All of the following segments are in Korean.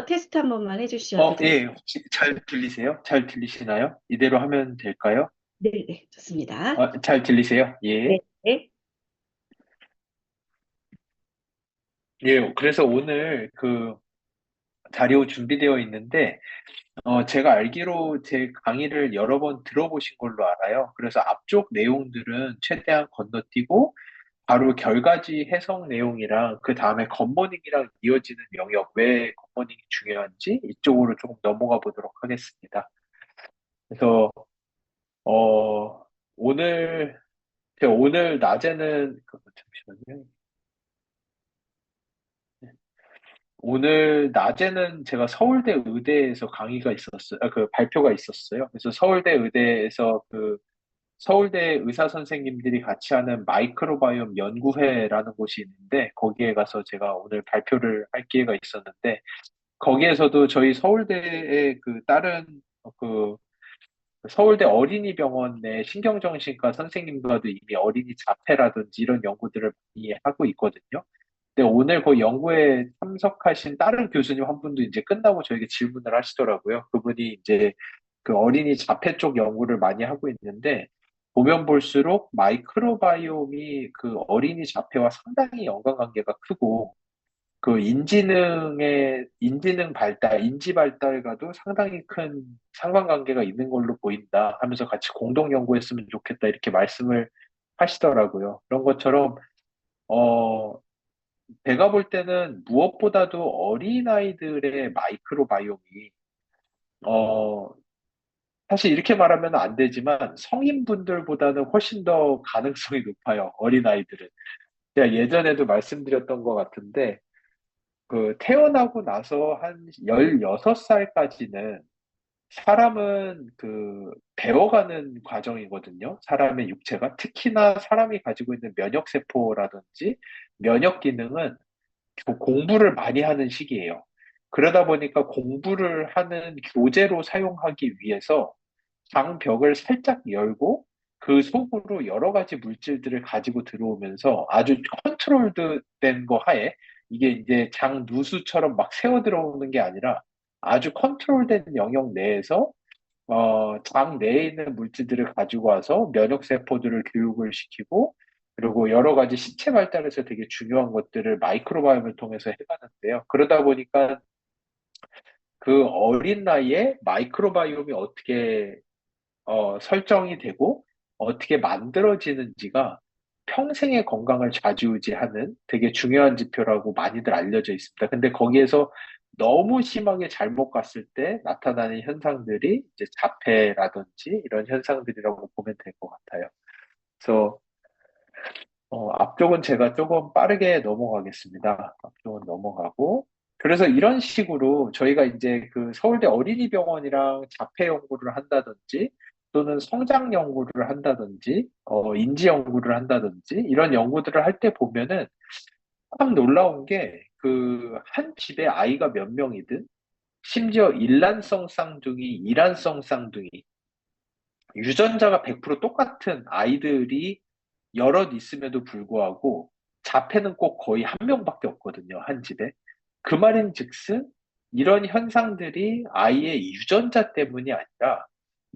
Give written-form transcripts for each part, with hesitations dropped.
테스트 한 번만 해주셔도 돼요. 예, 혹시 잘 들리세요? 잘 들리시나요? 이대로 하면 될까요? 네, 네, 좋습니다. 잘 들리세요? 예. 네, 네, 예, 그래서 오늘 그 자료 준비되어 있는데, 제가 알기로 제 강의를 여러 번 들어보신 걸로 알아요. 그래서 앞쪽 내용들은 최대한 건너뛰고, 바로 결과지 해석 내용이랑 그 다음에 겉모닝이랑 이어지는 영역, 왜 겉모닝이 중요한지 이쪽으로 조금 넘어가 보도록 하겠습니다. 그래서, 어, 오늘 오늘 낮에는 잠시만요. 오늘 낮에는 제가 서울대 의대에서 강의가 있었어요. 그 발표가 있었어요. 그래서 서울대 의대에서 그 서울대 의사 선생님들이 같이 하는 마이크로바이옴 연구회라는 곳이 있는데 거기에 가서 제가 오늘 발표를 할 기회가 있었는데 거기에서도 저희 서울대의 그 다른 그 서울대 어린이병원의 신경정신과 선생님과도 이미 어린이 자폐라든지 이런 연구들을 많이 하고 있거든요. 근데 오늘 그 연구에 참석하신 다른 교수님 한 분도 이제 끝나고 저에게 질문을 하시더라고요. 그분이 이제 그 어린이 자폐 쪽 연구를 많이 하고 있는데, 보면 볼수록 마이크로바이옴이 그 어린이 자폐와 상당히 연관관계가 크고, 그 인지능 발달, 인지 발달과도 상당히 큰 상관관계가 있는 걸로 보인다 하면서 같이 공동 연구했으면 좋겠다 이렇게 말씀을 하시더라고요. 그런 것처럼 어 제가 볼 때는 무엇보다도 어린아이들의 마이크로바이옴이 어 사실 이렇게 말하면 안 되지만 성인분들보다는 훨씬 더 가능성이 높아요. 어린아이들은. 제가 예전에도 말씀드렸던 것 같은데 그 태어나고 나서 한 16살까지는 사람은 그 배워가는 과정이거든요. 사람의 육체가. 특히나 사람이 가지고 있는 면역세포라든지 면역 기능은 공부를 많이 하는 시기예요. 그러다 보니까 공부를 하는 교재로 사용하기 위해서 장벽을 살짝 열고 그 속으로 여러 가지 물질들을 가지고 들어오면서 아주 컨트롤드 된 거 하에 이게 이제 장 누수처럼 막 새어 들어오는 게 아니라 아주 컨트롤된 영역 내에서 장 내에 있는 물질들을 가지고 와서 면역 세포들을 교육을 시키고 그리고 여러 가지 신체 발달에서 되게 중요한 것들을 마이크로바이옴을 통해서 해가는데요. 그러다 보니까 그 어린 나이에 마이크로바이옴이 어떻게 설정이 되고 어떻게 만들어지는지가 평생의 건강을 좌지우지하는 되게 중요한 지표라고 많이들 알려져 있습니다. 근데 거기에서 너무 심하게 잘못 갔을 때 나타나는 현상들이 이제 자폐라든지 이런 현상들이라고 보면 될 것 같아요. 그래서 앞쪽은 제가 조금 빠르게 넘어가겠습니다. 앞쪽은 넘어가고. 그래서 이런 식으로 저희가 이제 그 서울대 어린이병원이랑 자폐 연구를 한다든지 또는 성장 연구를 한다든지 인지 연구를 한다든지 이런 연구들을 할 때 보면은 참 놀라운 게 그 한 집에 아이가 몇 명이든 심지어 일란성 쌍둥이, 이란성 쌍둥이 유전자가 100% 똑같은 아이들이 여럿 있음에도 불구하고 자폐는 꼭 거의 한 명밖에 없거든요, 한 집에. 그 말인즉슨 이런 현상들이 아이의 유전자 때문이 아니라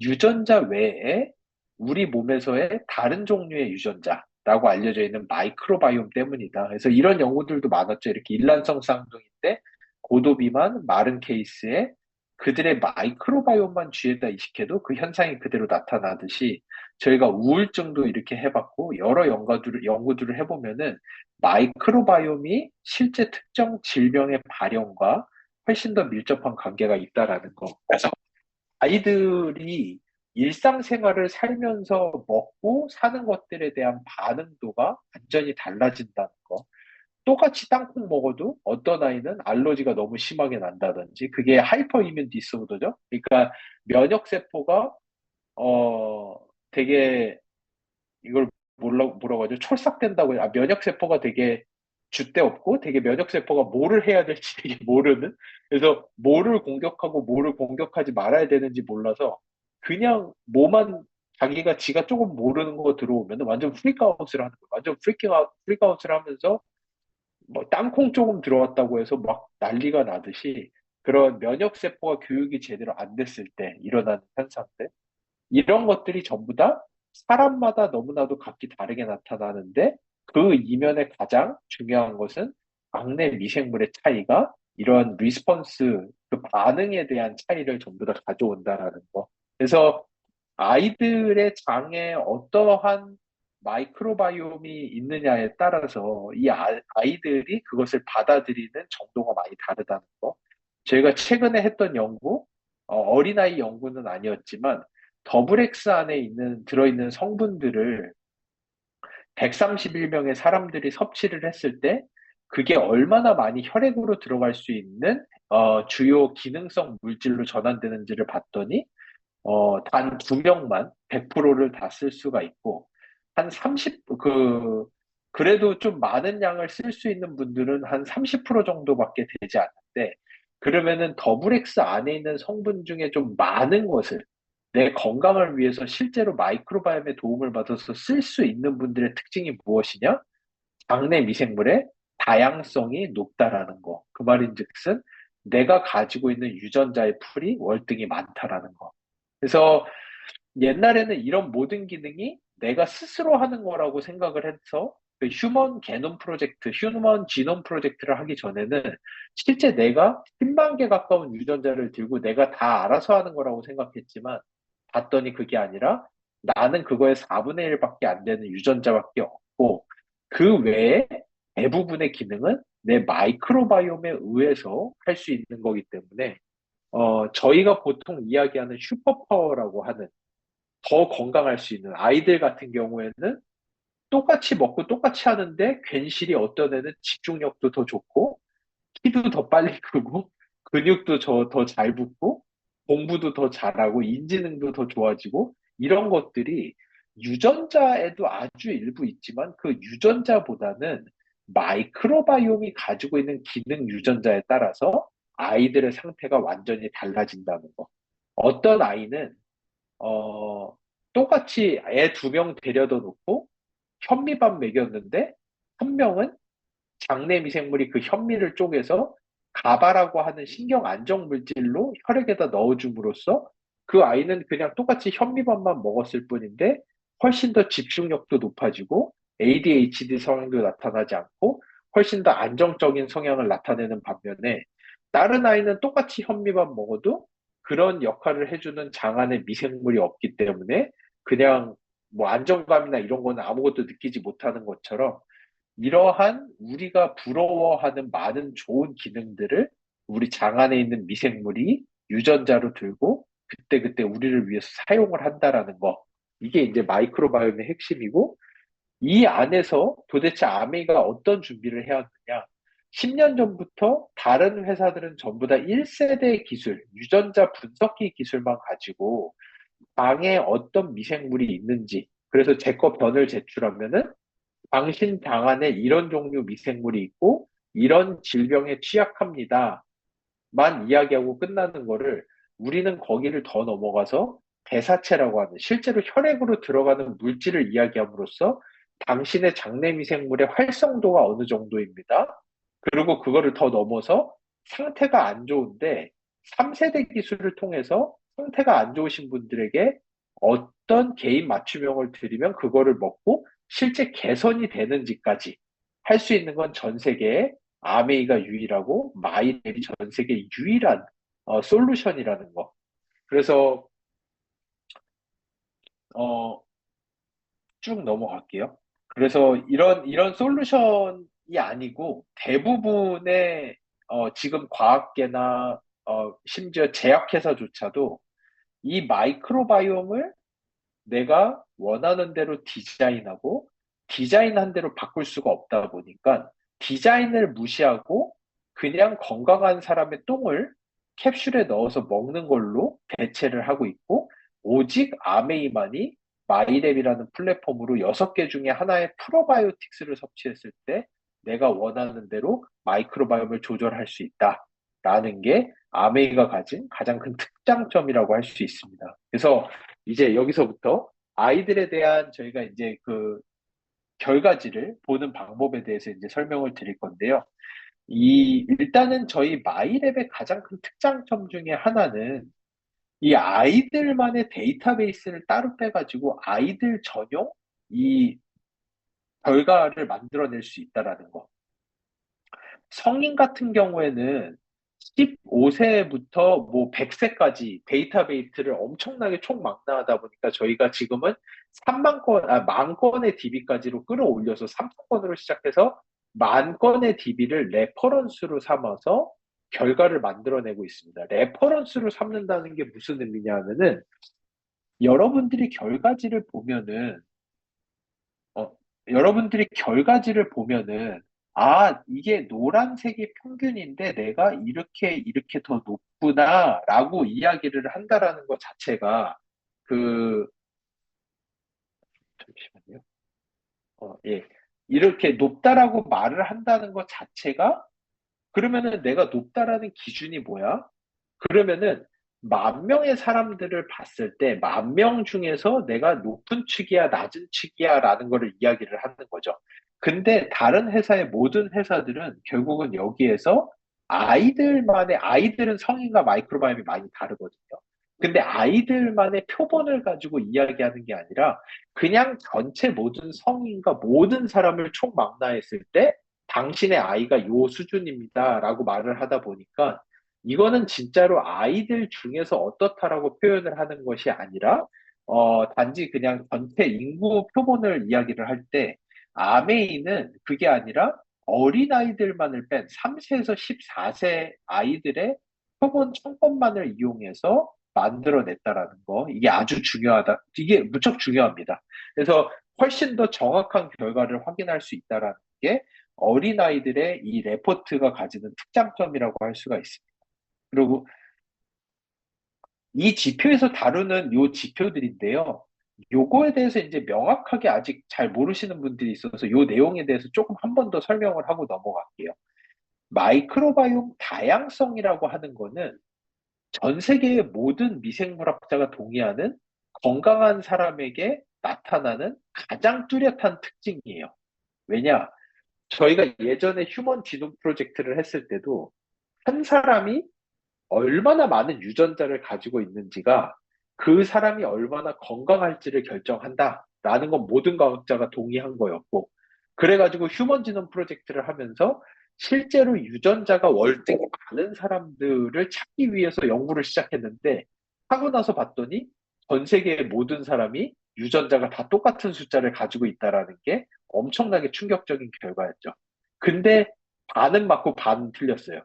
유전자 외에 우리 몸에서의 다른 종류의 유전자라고 알려져 있는 마이크로바이옴 때문이다. 그래서 이런 연구들도 많았죠. 이렇게 일란성 쌍둥이인데 고도 비만, 마른 케이스에 그들의 마이크로바이옴만 쥐에다 이식해도 그 현상이 그대로 나타나듯이 저희가 우울증도 이렇게 해봤고 여러 연구들을 해보면은 마이크로바이옴이 실제 특정 질병의 발현과 훨씬 더 밀접한 관계가 있다라는 거. 그래서 아이들이 일상생활을 살면서 먹고 사는 것들에 대한 반응도가 완전히 달라진다는 거. 똑같이 땅콩 먹어도 어떤 아이는 알러지가 너무 심하게 난다든지 그게 하이퍼 이뮨 디스오더죠. 그러니까 면역세포가 어 되게 이걸 뭐라고 하죠? 촐싹된다고 해요. 면역세포가 되게 줏대 없고 되게 면역세포가 뭐를 해야 될지 되게 모르는 그래서 뭐를 공격하고 뭐를 공격하지 말아야 되는지 몰라서 그냥 뭐만 자기가 지가 조금 모르는 거 들어오면 완전 프리크아웃을 하는 거예요. 완전 프리크아웃을 하면서 뭐 땅콩 조금 들어왔다고 해서 막 난리가 나듯이 그런 면역세포가 교육이 제대로 안 됐을 때 일어나는 현상들, 이런 것들이 전부 다 사람마다 너무나도 각기 다르게 나타나는데 그 이면에 가장 중요한 것은 장내 미생물의 차이가 이런 리스폰스, 그 반응에 대한 차이를 전부 다 가져온다라는 거. 그래서 아이들의 장에 어떠한 마이크로바이옴이 있느냐에 따라서 이 아이들이 그것을 받아들이는 정도가 많이 다르다는 거. 저희가 최근에 했던 연구, 어린아이 연구는 아니었지만 더블엑스 안에 들어있는 성분들을 131명의 사람들이 섭취를 했을 때 그게 얼마나 많이 혈액으로 들어갈 수 있는 주요 기능성 물질로 전환되는지를 봤더니 단 2명만 100%를 다 쓸 수가 있고, 한 그래도 좀 많은 양을 쓸 수 있는 분들은 한 30% 정도밖에 되지 않는데, 그러면은 더블엑스 안에 있는 성분 중에 좀 많은 것을 내 건강을 위해서 실제로 마이크로바이옴의 도움을 받아서 쓸 수 있는 분들의 특징이 무엇이냐? 장내 미생물의 다양성이 높다라는 거. 그 말인즉슨 내가 가지고 있는 유전자의 풀이 월등히 많다라는 거. 그래서 옛날에는 이런 모든 기능이 내가 스스로 하는 거라고 생각을 해서 그 휴먼 게놈 프로젝트, 휴먼 지놈 프로젝트를 하기 전에는 실제 내가 10만 개 가까운 유전자를 들고 내가 다 알아서 하는 거라고 생각했지만 봤더니 그게 아니라 나는 그거의 4분의 1밖에 안 되는 유전자밖에 없고 그 외에 대부분의 기능은 내 마이크로바이옴에 의해서 할 수 있는 거기 때문에 저희가 보통 이야기하는 슈퍼파워라고 하는 더 건강할 수 있는 아이들 같은 경우에는 똑같이 먹고 똑같이 하는데 괜시리 어떤 애는 집중력도 더 좋고 키도 더 빨리 크고 근육도 더 잘 붙고 공부도 더 잘하고 인지능도 더 좋아지고 이런 것들이 유전자에도 아주 일부 있지만 그 유전자보다는 마이크로바이옴이 가지고 있는 기능 유전자에 따라서 아이들의 상태가 완전히 달라진다는 거. 어떤 아이는 어, 똑같이 애 2명 데려다 놓고 현미밥 먹였는데 한 명은 장내 미생물이 그 현미를 쪼개서 가바라고 하는 신경 안정 물질로 혈액에다 넣어줌으로써 그 아이는 그냥 똑같이 현미밥만 먹었을 뿐인데 훨씬 더 집중력도 높아지고 ADHD 성향도 나타나지 않고 훨씬 더 안정적인 성향을 나타내는 반면에 다른 아이는 똑같이 현미밥 먹어도 그런 역할을 해주는 장 안에 미생물이 없기 때문에 그냥 뭐 안정감이나 이런 거는 아무것도 느끼지 못하는 것처럼 이러한 우리가 부러워하는 많은 좋은 기능들을 우리 장 안에 있는 미생물이 유전자로 들고 그때그때 우리를 위해서 사용을 한다라는 거. 이게 이제 마이크로바이옴의 핵심이고 이 안에서 도대체 아메이가 어떤 준비를 해왔느냐. 10년 전부터 다른 회사들은 전부 다 1세대 기술, 유전자 분석기 기술만 가지고 장에 어떤 미생물이 있는지, 그래서 제 거 변을 제출하면은 당신 장 안에 이런 종류 미생물이 있고 이런 질병에 취약합니다. 만 이야기하고 끝나는 거를 우리는 거기를 더 넘어가서 대사체라고 하는 실제로 혈액으로 들어가는 물질을 이야기함으로써 당신의 장내 미생물의 활성도가 어느 정도입니다. 그리고 그거를 더 넘어서 상태가 안 좋은데 3세대 기술을 통해서 상태가 안 좋으신 분들에게 어떤 개인 맞춤형을 드리면 그거를 먹고 실제 개선이 되는지까지 할 수 있는 건 전 세계에 아메이가 유일하고 마이랩이 전 세계 유일한 솔루션이라는 거. 그래서 어, 쭉 넘어갈게요. 그래서 이런 솔루션이 아니고 대부분의 지금 과학계나 심지어 제약회사조차도 이 마이크로바이옴을 내가 원하는 대로 디자인하고 디자인한 대로 바꿀 수가 없다 보니까 디자인을 무시하고 그냥 건강한 사람의 똥을 캡슐에 넣어서 먹는 걸로 대체를 하고 있고 오직 아메이만이 마이랩이라는 플랫폼으로 6개 중에 하나의 프로바이오틱스를 섭취했을 때 내가 원하는 대로 마이크로바이옴을 조절할 수 있다라는 게 아메이가 가진 가장 큰 특장점이라고 할 수 있습니다. 그래서 이제 여기서부터 아이들에 대한 저희가 이제 그 결과지를 보는 방법에 대해서 이제 설명을 드릴 건데요. 일단은 저희 마이랩의 가장 큰 특장점 중에 하나는 이 아이들만의 데이터베이스를 따로 빼가지고 아이들 전용 이 결과를 만들어낼 수 있다라는 거. 성인 같은 경우에는 15세부터 뭐 100세까지 데이터베이스를 엄청나게 총망라하다 보니까 저희가 지금은 10,000건, 10,000건의 DB까지로 끌어올려서 3,000건으로 시작해서 10,000건의 DB를 레퍼런스로 삼아서 결과를 만들어내고 있습니다. 레퍼런스로 삼는다는 게 무슨 의미냐 하면은 여러분들이 결과지를 보면은 어, 여러분들이 결과지를 보면은, 아, 이게 노란색이 평균인데 내가 이렇게 더 높구나라고 이야기를 한다라는 것 자체가 그, 잠시만요. 예. 이렇게 높다라고 말을 한다는 것 자체가 그러면은 내가 높다라는 기준이 뭐야? 그러면은 10,000명의 사람들을 봤을 때 10,000명 중에서 내가 높은 축이야, 낮은 축이야라는 거를 이야기를 하는 거죠. 근데 다른 회사의 모든 회사들은 결국은 여기에서 아이들은 성인과 마이크로바이옴이 많이 다르거든요. 근데 아이들만의 표본을 가지고 이야기하는 게 아니라 그냥 전체 모든 성인과 모든 사람을 총망라했을 때 당신의 아이가 요 수준입니다라고 말을 하다 보니까 이거는 진짜로 아이들 중에서 어떻다라고 표현을 하는 것이 아니라, 단지 그냥 전체 인구 표본을 이야기를 할 때, 아메이는 그게 아니라 어린아이들만을 뺀 3세에서 14세 아이들의 표본 1,000건만을 이용해서 만들어냈다라는 거. 이게 아주 중요하다. 이게 무척 중요합니다. 그래서 훨씬 더 정확한 결과를 확인할 수 있다라는 게 어린아이들의 이 레포트가 가지는 특장점이라고 할 수가 있습니다. 그리고 이 지표에서 다루는 요 지표들인데요. 요거에 대해서 이제 명확하게 아직 잘 모르시는 분들이 있어서 요 내용에 대해서 조금 한 번 더 설명을 하고 넘어갈게요. 마이크로바이옴 다양성이라고 하는 거는 전 세계의 모든 미생물학자가 동의하는 건강한 사람에게 나타나는 가장 뚜렷한 특징이에요. 왜냐? 저희가 예전에 휴먼 지노 프로젝트를 했을 때도 한 사람이 얼마나 많은 유전자를 가지고 있는지가 그 사람이 얼마나 건강할지를 결정한다라는 건 모든 과학자가 동의한 거였고, 그래가지고 휴먼 지놈 프로젝트를 하면서 실제로 유전자가 월등히 많은 사람들을 찾기 위해서 연구를 시작했는데, 하고 나서 봤더니 전 세계의 모든 사람이 유전자가 다 똑같은 숫자를 가지고 있다라는 게 엄청나게 충격적인 결과였죠. 근데 반은 맞고 반은 틀렸어요.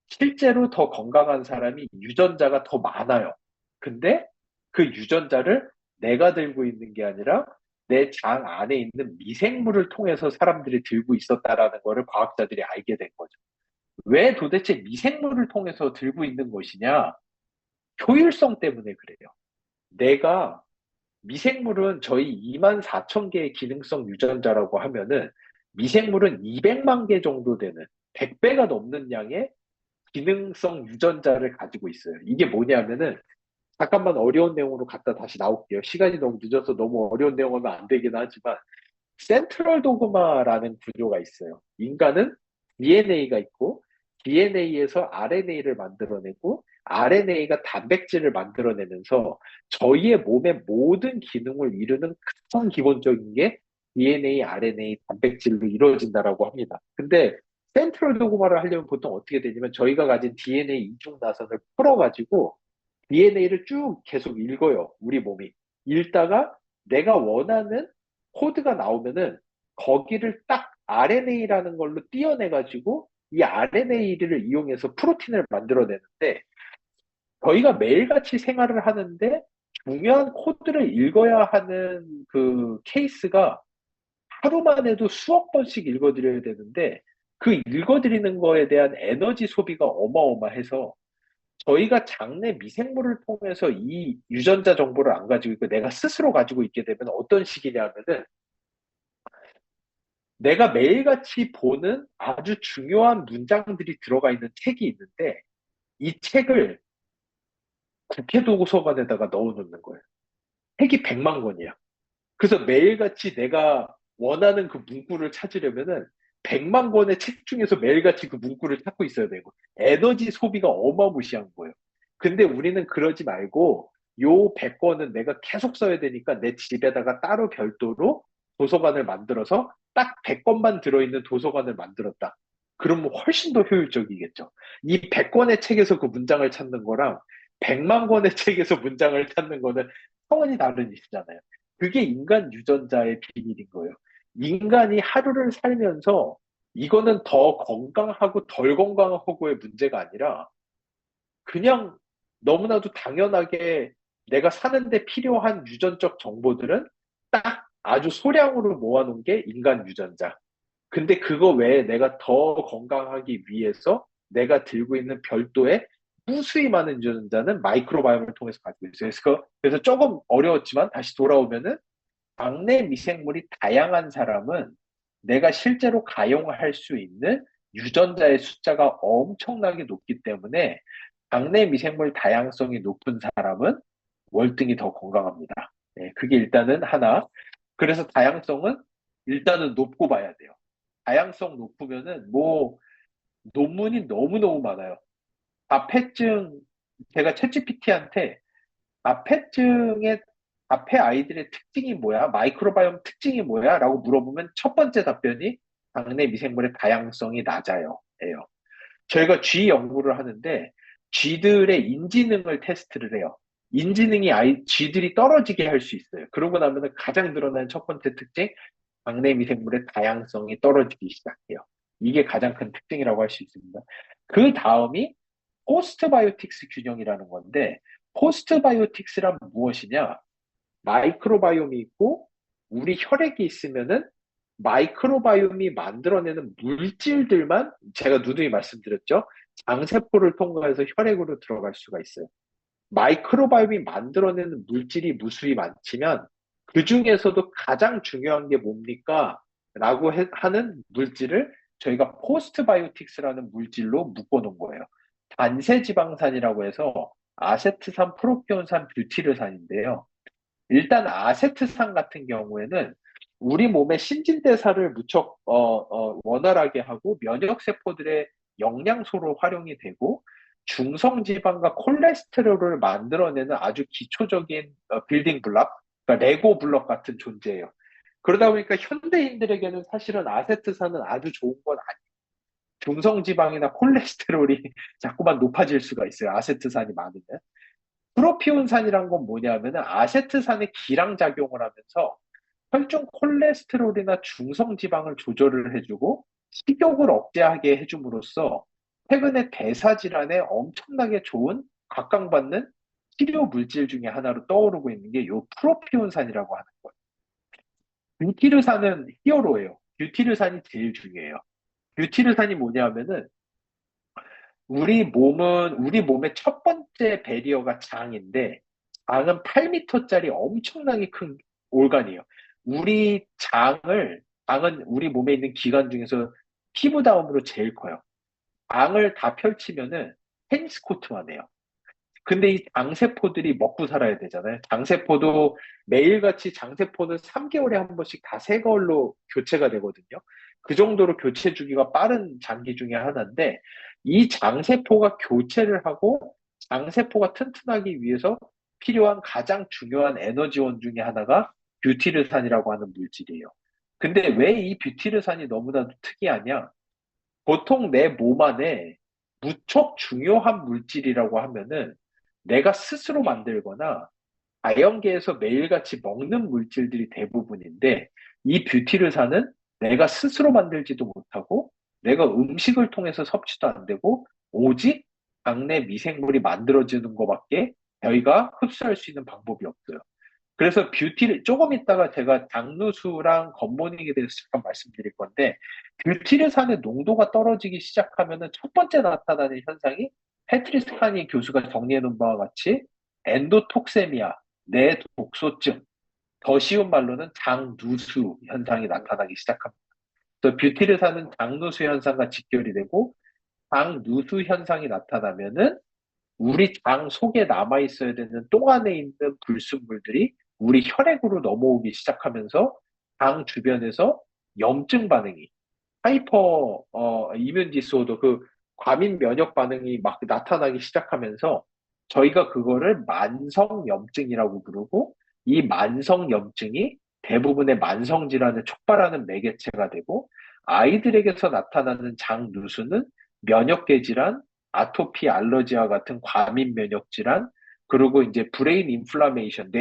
실제로 더 건강한 사람이 유전자가 더 많아요. 근데 그 유전자를 내가 들고 있는 게 아니라 내 장 안에 있는 미생물을 통해서 사람들이 들고 있었다라는 것을 과학자들이 알게 된 거죠. 왜 도대체 미생물을 통해서 들고 있는 것이냐? 효율성 때문에 그래요. 내가 미생물은 저희 24,000개의 기능성 유전자라고 하면은 미생물은 200만 개 정도 되는 100배가 넘는 양의 기능성 유전자를 가지고 있어요. 이게 뭐냐면은 잠깐만 어려운 내용으로 갔다 다시 나올게요. 시간이 너무 늦어서 너무 어려운 내용하면 안 되긴 하지만 센트럴 도그마라는 구조가 있어요. 인간은 DNA가 있고 DNA에서 RNA를 만들어내고 RNA가 단백질을 만들어내면서 저희의 몸의 모든 기능을 이루는 가장 기본적인 게 DNA, RNA, 단백질로 이루어진다라고 합니다. 근데 센트럴 도그마를 하려면 보통 어떻게 되냐면 저희가 가진 DNA 이중 나선을 풀어가지고 DNA를 쭉 계속 읽어요. 우리 몸이. 읽다가 내가 원하는 코드가 나오면은 거기를 딱 RNA라는 걸로 띄어내가지고 이 RNA를 이용해서 프로틴을 만들어내는데 저희가 매일같이 생활을 하는데 중요한 코드를 읽어야 하는 그 케이스가 하루만 해도 수억 번씩 읽어드려야 되는데 그 읽어드리는 거에 대한 에너지 소비가 어마어마해서 저희가 장내 미생물을 통해서 이 유전자 정보를 안 가지고 있고 내가 스스로 가지고 있게 되면 어떤 식이냐면은 내가 매일같이 보는 아주 중요한 문장들이 들어가 있는 책이 있는데 이 책을 국회 도서관에다가 넣어놓는 거예요. 책이 100만 권이야. 그래서 매일같이 내가 원하는 그 문구를 찾으려면은 100만 권의 책 중에서 매일같이 그 문구를 찾고 있어야 되고 에너지 소비가 어마무시한 거예요. 근데 우리는 그러지 말고 요 100권은 내가 계속 써야 되니까 내 집에다가 따로 별도로 도서관을 만들어서 딱 100권만 들어있는 도서관을 만들었다. 그러면 훨씬 더 효율적이겠죠. 이 100권의 책에서 그 문장을 찾는 거랑 100만 권의 책에서 문장을 찾는 거는 차원이 다른 일이잖아요. 그게 인간 유전자의 비밀인 거예요. 인간이 하루를 살면서 이거는 더 건강하고 덜 건강하고의 문제가 아니라 그냥 너무나도 당연하게 내가 사는데 필요한 유전적 정보들은 딱 아주 소량으로 모아놓은 게 인간 유전자. 근데 그거 외에 내가 더 건강하기 위해서 내가 들고 있는 별도의 무수히 많은 유전자는 마이크로바이옴을 통해서 가지고 있어요. 그래서 조금 어려웠지만 다시 돌아오면은 장내 미생물이 다양한 사람은 내가 실제로 가용할 수 있는 유전자의 숫자가 엄청나게 높기 때문에 장내 미생물 다양성이 높은 사람은 월등히 더 건강합니다. 네, 그게 일단은 하나. 그래서 다양성은 일단은 높고 봐야 돼요. 다양성 높으면은 뭐 논문이 너무너무 많아요. 자폐증, 제가 챗GPT한테 자폐증의 자폐 아이들의 특징이 뭐야? 마이크로바이옴 특징이 뭐야? 라고 물어보면 첫 번째 답변이 장내 미생물의 다양성이 낮아요. 예요. 저희가 쥐 연구를 하는데 쥐들의 인지능을 테스트를 해요. 인지능이 쥐들이 떨어지게 할 수 있어요. 그러고 나면 가장 드러나는 첫 번째 특징, 장내 미생물의 다양성이 떨어지기 시작해요. 이게 가장 큰 특징이라고 할 수 있습니다. 그 다음이 포스트바이오틱스 균형이라는 건데, 포스트바이오틱스란 무엇이냐? 마이크로바이옴이 있고 우리 혈액이 있으면은 마이크로바이옴이 만들어내는 물질들만 제가 누누이 말씀드렸죠. 장세포를 통과해서 혈액으로 들어갈 수가 있어요. 마이크로바이옴이 만들어내는 물질이 무수히 많지만 그 중에서도 가장 중요한 게 뭡니까? 라고 하는 물질을 저희가 포스트바이오틱스라는 물질로 묶어놓은 거예요. 단세지방산이라고 해서 아세트산, 프로피온산, 뷰티르산인데요. 일단 아세트산 같은 경우에는 우리 몸의 신진대사를 무척 원활하게 하고 면역세포들의 영양소로 활용이 되고 중성지방과 콜레스테롤을 만들어내는 아주 기초적인 빌딩 블럭, 그러니까 레고 블럭 같은 존재예요. 그러다 보니까 현대인들에게는 사실은 아세트산은 아주 좋은 건 아니에요. 중성지방이나 콜레스테롤이 자꾸만 높아질 수가 있어요. 아세트산이 많으면. 프로피온산이란 건 뭐냐면은 아세트산의 기량작용을 하면서 혈중 콜레스테롤이나 중성지방을 조절을 해주고 식욕을 억제하게 해줌으로써 최근에 대사질환에 엄청나게 좋은 각광받는 치료 물질 중에 하나로 떠오르고 있는 게 요 프로피온산이라고 하는 거예요. 뷰티르산은 히어로예요. 뷰티르산이 제일 중요해요. 뷰티르산이 뭐냐면은 우리 몸의 첫 번째 배리어가 장인데, 장은 8m짜리 엄청나게 큰 올간이에요. 장은 우리 몸에 있는 기관 중에서 피부 다음으로 제일 커요. 장을 다 펼치면은 테니스 코트만 해요. 근데 이 장세포들이 먹고 살아야 되잖아요. 장세포도 매일같이 장세포는 3개월에 한 번씩 다 새 걸로 교체가 되거든요. 그 정도로 교체 주기가 빠른 장기 중에 하나인데 이 장세포가 교체를 하고 장세포가 튼튼하기 위해서 필요한 가장 중요한 에너지원 중에 하나가 뷰티르산이라고 하는 물질이에요. 근데 왜 이 뷰티르산이 너무나도 특이하냐? 보통 내 몸 안에 무척 중요한 물질이라고 하면은 내가 스스로 만들거나 자연계에서 매일같이 먹는 물질들이 대부분인데 이 뷰티르산은 내가 스스로 만들지도 못하고 내가 음식을 통해서 섭취도 안 되고 오직 장내 미생물이 만들어지는 것밖에 저희가 흡수할 수 있는 방법이 없어요. 그래서 뷰티를 조금 있다가 제가 장누수랑 겉모닝에 대해서 잠깐 말씀드릴 건데 뷰티르산의 농도가 떨어지기 시작하면은 첫 번째 나타나는 현상이 페트리스카니 교수가 정리해 놓은 바와 같이 엔도톡세미아, 뇌독소증, 더 쉬운 말로는 장누수 현상이 나타나기 시작합니다. 그래서 뷰티르산은 장누수 현상과 직결이 되고 장누수 현상이 나타나면은 우리 장 속에 남아 있어야 되는 똥 안에 있는 불순물들이 우리 혈액으로 넘어오기 시작하면서 장 주변에서 염증 반응이 이뮨 디스오더, 그 과민 면역 반응이 막 나타나기 시작하면서 저희가 그거를 만성염증이라고 부르고, 이 만성염증이 대부분의 만성질환을 촉발하는 매개체가 되고, 아이들에게서 나타나는 장누수는 면역계 질환, 아토피, 알러지와 같은 과민 면역 질환, 그리고 이제 브레인 인플라메이션,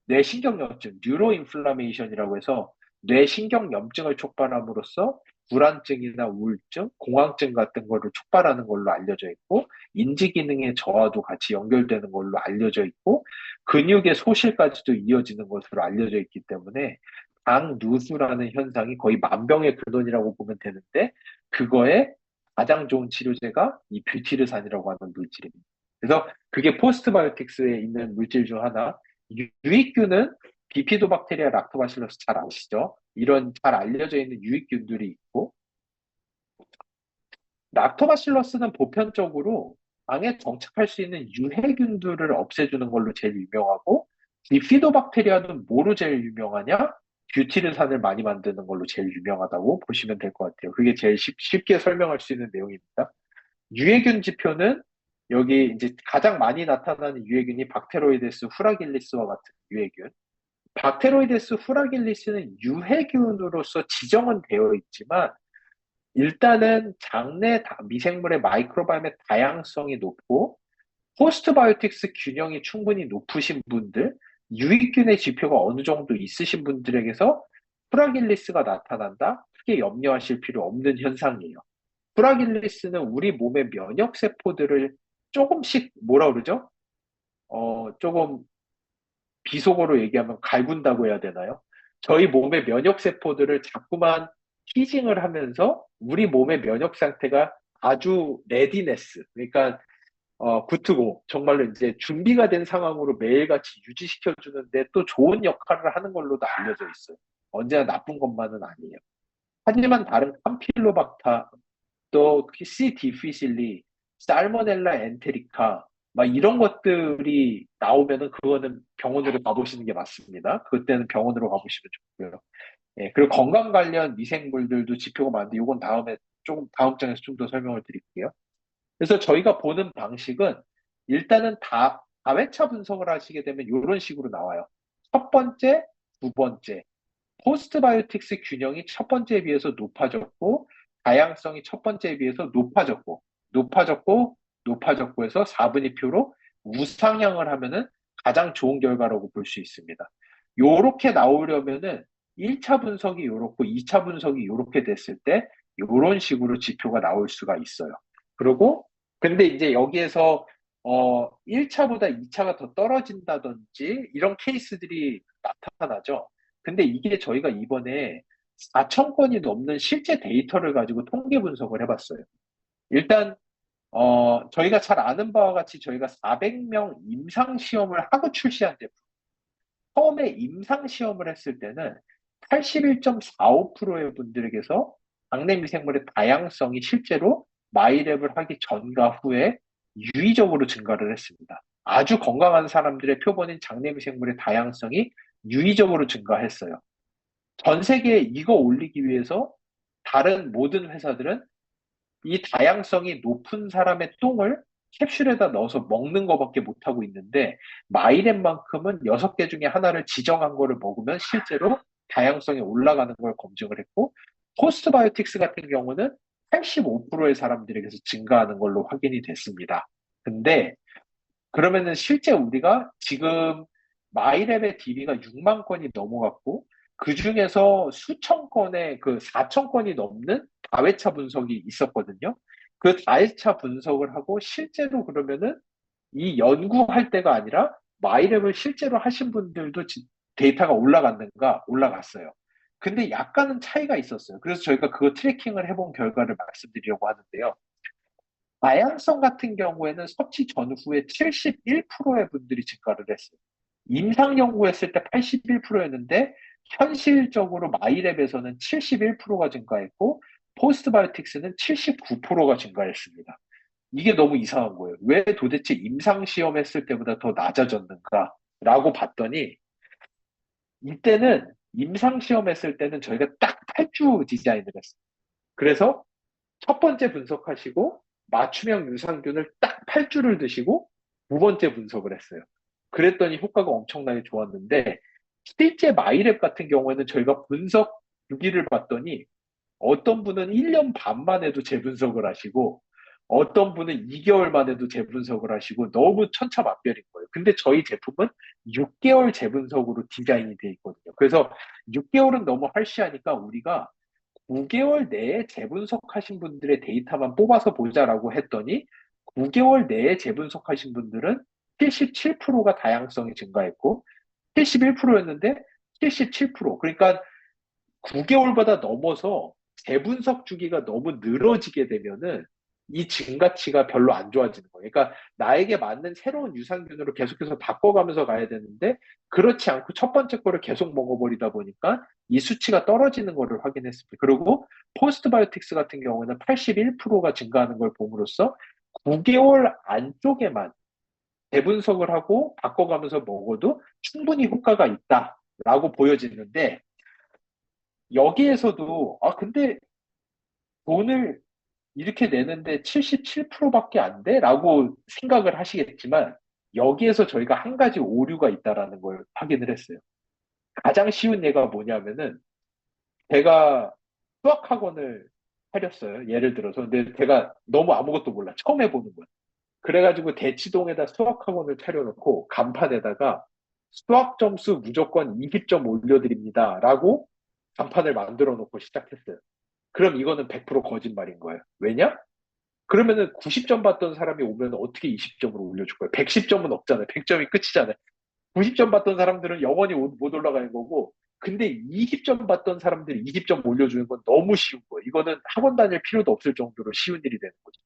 뇌신경염증, 뉴로 인플라메이션이라고 해서 뇌신경염증을 촉발함으로써 불안증이나 우울증, 공황증 같은 거를 촉발하는 걸로 알려져 있고, 인지 기능의 저하도 같이 연결되는 걸로 알려져 있고, 근육의 소실까지도 이어지는 것으로 알려져 있기 때문에 당누수라는 현상이 거의 만병의 근원이라고 보면 되는데, 그거에 가장 좋은 치료제가 이 뷰티르산이라고 하는 물질입니다. 그래서 그게 포스트바이오틱스에 있는 물질 중 하나. 유익균은 비피도박테리아 락토바실러스 잘 아시죠? 이런 잘 알려져 있는 유익균들이 있고, 락토바실러스는 보편적으로 암에 정착할 수 있는 유해균들을 없애주는 걸로 제일 유명하고, 비피도박테리아는 뭐로 제일 유명하냐? 뷰티르산을 많이 만드는 걸로 제일 유명하다고 보시면 될 것 같아요. 그게 제일 쉽게 설명할 수 있는 내용입니다. 유해균 지표는 여기 이제 가장 많이 나타나는 유해균이 박테로이데스 후라길리스와 같은 유해균. 박테로이데스 후라길리스는 유해균으로서 지정은 되어 있지만, 일단은 장내 미생물의 마이크로바이옴의 다양성이 높고 포스트바이오틱스 균형이 충분히 높으신 분들, 유익균의 지표가 어느 정도 있으신 분들에게서 프라길리스가 나타난다? 크게 염려하실 필요 없는 현상이에요. 프라길리스는 우리 몸의 면역세포들을 조금씩 뭐라 그러죠? 조금 비속어로 얘기하면 갈군다고 해야 되나요? 저희 몸의 면역세포들을 자꾸만 티징을 하면서 우리 몸의 면역 상태가 아주 레디네스, 그러니까 굿투고, 정말로 이제 준비가 된 상황으로 매일같이 유지시켜 주는데 또 좋은 역할을 하는 걸로도 알려져 있어요. 언제나 나쁜 것만은 아니에요. 하지만 다른 캄필로박타, 또 C. 디피실리, 살모넬라 엔테리카, 막 이런 것들이 나오면은 그거는 병원으로 가보시는 게 맞습니다. 그때는 병원으로 가보시면 좋고요. 예, 그리고 건강 관련 미생물들도 지표가 많은데 이건 다음에 조금 다음 장에서 좀 더 설명을 드릴게요. 그래서 저희가 보는 방식은 일단은 다회차 분석을 하시게 되면 이런 식으로 나와요. 첫 번째, 두 번째. 포스트바이오틱스 균형이 첫 번째에 비해서 높아졌고, 다양성이 첫 번째에 비해서 높아졌고, 높아졌고, 높아졌고 해서 4분의 표로 우상향을 하면은 가장 좋은 결과라고 볼 수 있습니다. 요렇게 나오려면은 1차 분석이 요렇고 2차 분석이 요렇게 됐을 때 요런 식으로 지표가 나올 수가 있어요. 그리고 근데 이제 여기에서 1차보다 2차가 더 떨어진다든지 이런 케이스들이 나타나죠. 근데 이게 저희가 이번에 4천 건이 넘는 실제 데이터를 가지고 통계 분석을 해봤어요. 일단 저희가 잘 아는 바와 같이 저희가 400명 임상 시험을 하고 출시한 제품. 처음에 임상 시험을 했을 때는 81.45%의 분들에게서 장내 미생물의 다양성이 실제로 마이랩을 하기 전과 후에 유의적으로 증가를 했습니다. 아주 건강한 사람들의 표본인 장내 미생물의 다양성이 유의적으로 증가했어요. 전 세계에 이거 올리기 위해서 다른 모든 회사들은 이 다양성이 높은 사람의 똥을 캡슐에다 넣어서 먹는 것밖에 못하고 있는데, 마이랩만큼은 6개 중에 하나를 지정한 거를 먹으면 실제로 다양성이 올라가는 걸 검증을 했고, 포스트바이오틱스 같은 경우는 85%의 사람들에게서 증가하는 걸로 확인이 됐습니다. 근데 그러면은 실제 우리가 지금 마이랩의 DB가 6만 건이 넘어갔고, 그 중에서 수천 건의 그 4천 건이 넘는 다회차 분석이 있었거든요. 그 다회차 분석을 하고 실제로 그러면은 이 연구할 때가 아니라 마이랩을 실제로 하신 분들도 데이터가 올라갔는가? 올라갔어요. 근데 약간은 차이가 있었어요. 그래서 저희가 그거 트래킹을 해본 결과를 말씀드리려고 하는데요. 다양성 같은 경우에는 섭취 전후에 71%의 분들이 증가를 했어요. 임상 연구했을 때 81%였는데 현실적으로 마이랩에서는 71%가 증가했고 포스트바이오틱스는 79%가 증가했습니다. 이게 너무 이상한 거예요. 왜 도대체 임상 시험 했을 때보다 더 낮아졌는가라고 봤더니, 이때는 임상시험 했을 때는 저희가 딱 8주 디자인을 했어요. 그래서 첫 번째 분석하시고 맞춤형 유산균을 딱 8주를 드시고 두 번째 분석을 했어요. 그랬더니 효과가 엄청나게 좋았는데 실제 마이랩 같은 경우에는 저희가 분석 주기를 봤더니 어떤 분은 1년 반 만에도 재분석을 하시고 어떤 분은 2개월 만에도 재분석을 하시고 너무 천차만별인 거예요. 근데 저희 제품은 6개월 재분석으로 디자인이 돼 있거든요. 그래서 6개월은 너무 할시하니까 우리가 9개월 내에 재분석하신 분들의 데이터만 뽑아서 보자라고 했더니 9개월 내에 재분석하신 분들은 77%가 다양성이 증가했고 71%였는데 77%. 그러니까 9개월보다 넘어서 재분석 주기가 너무 늘어지게 되면은 이 증가치가 별로 안 좋아지는 거예요. 그러니까 나에게 맞는 새로운 유산균으로 계속해서 바꿔가면서 가야 되는데 그렇지 않고 첫 번째 거를 계속 먹어버리다 보니까 이 수치가 떨어지는 것을 확인했습니다. 그리고 포스트바이오틱스 같은 경우는 81%가 증가하는 걸 봄으로써 9개월 안쪽에만 재분석을 하고 바꿔가면서 먹어도 충분히 효과가 있다라고 보여지는데 여기에서도 근데 돈을 이렇게 내는데 77%밖에 안 돼? 라고 생각을 하시겠지만 여기에서 저희가 한 가지 오류가 있다라는 걸 확인을 했어요. 가장 쉬운 예가 뭐냐면은 제가 수학학원을 차렸어요. 예를 들어서. 근데 제가 너무 아무것도 몰라. 처음 해보는 거예요. 그래가지고 대치동에다 수학학원을 차려놓고 간판에다가 수학 점수 무조건 20점 올려드립니다. 라고 간판을 만들어 놓고 시작했어요. 그럼 이거는 100% 거짓말인 거예요. 왜냐? 그러면은 90점 받던 사람이 오면 어떻게 20점으로 올려줄 거예요? 110점은 없잖아요. 100점이 끝이잖아요. 90점 받던 사람들은 영원히 못 올라가는 거고, 근데 20점 받던 사람들이 20점 올려주는 건 너무 쉬운 거예요. 이거는 학원 다닐 필요도 없을 정도로 쉬운 일이 되는 거죠.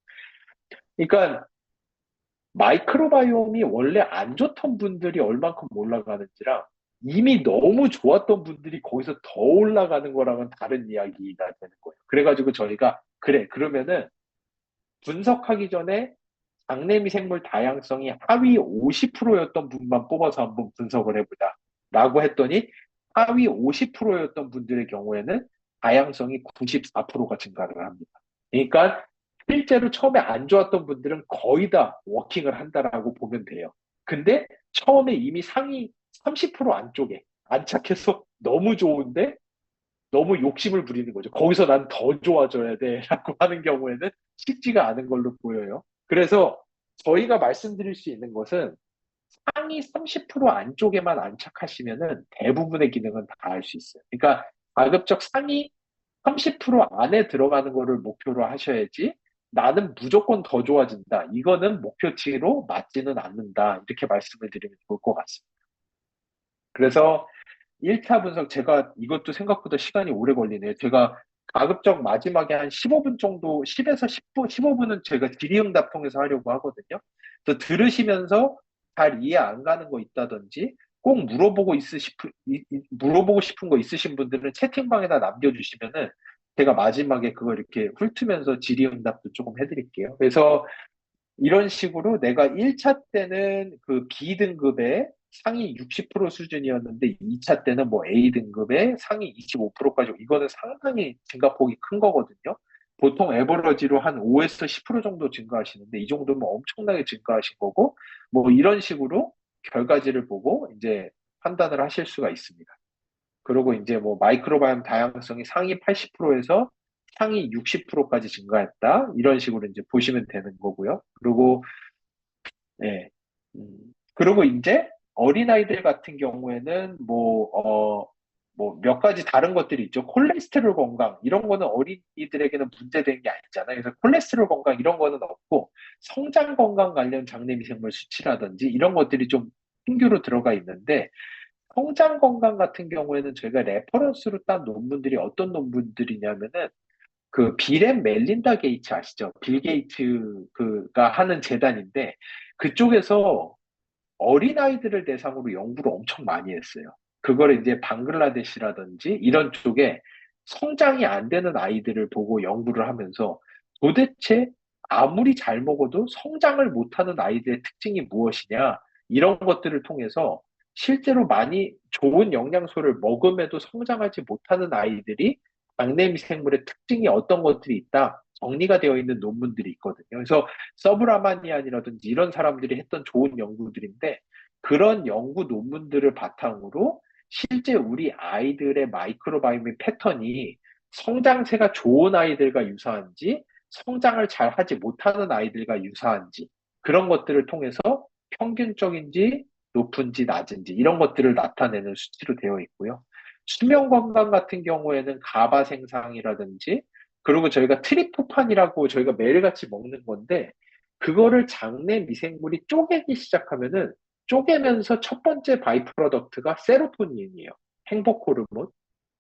그러니까 마이크로바이옴이 원래 안 좋던 분들이 얼만큼 올라가는지랑 이미 너무 좋았던 분들이 거기서 더 올라가는 거랑은 다른 이야기가 되는 거예요. 그래가지고 저희가 그래 그러면은 분석하기 전에 장내미 생물 다양성이 하위 50%였던 분만 뽑아서 한번 분석을 해보자 라고 했더니 하위 50%였던 분들의 경우에는 다양성이 94%가 증가를 합니다. 그러니까 실제로 처음에 안 좋았던 분들은 거의 다 워킹을 한다라고 보면 돼요. 근데 처음에 이미 상위 30% 안쪽에 안착해서 너무 좋은데 너무 욕심을 부리는 거죠. 거기서 난 더 좋아져야 돼 라고 하는 경우에는 쉽지가 않은 걸로 보여요. 그래서 저희가 말씀드릴 수 있는 것은 상위 30% 안쪽에만 안착하시면은 대부분의 기능은 다 할 수 있어요. 그러니까 가급적 상위 30% 안에 들어가는 거를 목표로 하셔야지 나는 무조건 더 좋아진다. 이거는 목표치로 맞지는 않는다. 이렇게 말씀을 드리면 좋을 것 같습니다. 그래서 1차 분석 제가 이것도 생각보다 시간이 오래 걸리네요. 제가 가급적 마지막에 한 15분 정도, 10에서 10분, 15분은 제가 질의응답 통해서 하려고 하거든요. 그래서 들으시면서 잘 이해 안 가는 거 있다든지 꼭 물어보고 싶은 거 있으신 분들은 채팅방에다 남겨주시면은 제가 마지막에 그걸 이렇게 훑으면서 질의응답도 조금 해드릴게요. 그래서 이런 식으로 내가 1차 때는 그 B등급의 상위 60% 수준이었는데 2차 때는 뭐 A등급의 상위 25%까지 이거는 상당히 증가폭이 큰 거거든요. 보통 에버러지로 한 5에서 10% 정도 증가하시는데 이 정도면 엄청나게 증가하신 거고 뭐 이런 식으로 결과지를 보고 이제 판단을 하실 수가 있습니다. 그리고 이제 뭐 마이크로바이옴 다양성이 상위 80%에서 상위 60%까지 증가했다. 이런 식으로 이제 보시면 되는 거고요. 그리고 예. 그리고 이제 어린아이들 같은 경우에는 뭐 몇 가지 다른 것들이 있죠. 콜레스테롤 건강, 이런 거는 어린이들에게는 문제되는 게 아니잖아요. 그래서 콜레스테롤 건강, 이런 거는 없고, 성장 건강 관련 장내 미생물 수치라든지, 이런 것들이 좀 신규로 들어가 있는데, 성장 건강 같은 경우에는 저희가 레퍼런스로 딴 논문들이 어떤 논문들이냐면은, 그 빌 앤 멜린다 게이츠 아시죠? 빌 게이츠 그가 하는 재단인데 그쪽에서 어린아이들을 대상으로 연구를 엄청 많이 했어요. 그걸 이제 방글라데시라든지 이런 쪽에 성장이 안 되는 아이들을 보고 연구를 하면서 도대체 아무리 잘 먹어도 성장을 못하는 아이들의 특징이 무엇이냐 이런 것들을 통해서 실제로 많이 좋은 영양소를 먹음에도 성장하지 못하는 아이들이 장내 미생물의 특징이 어떤 것들이 있다. 정리가 되어 있는 논문들이 있거든요. 그래서 서브라마니안이라든지 이런 사람들이 했던 좋은 연구들인데 그런 연구 논문들을 바탕으로 실제 우리 아이들의 마이크로바이옴의 패턴이 성장세가 좋은 아이들과 유사한지 성장을 잘 하지 못하는 아이들과 유사한지 그런 것들을 통해서 평균적인지 높은지 낮은지 이런 것들을 나타내는 수치로 되어 있고요. 수면 건강 같은 경우에는 가바 생성이라든지 그리고 저희가 트립토판이라고 저희가 매일같이 먹는 건데 그거를 장내 미생물이 쪼개기 시작하면은 쪼개면서 첫 번째 바이 프로덕트가 세로토닌이에요. 행복 호르몬.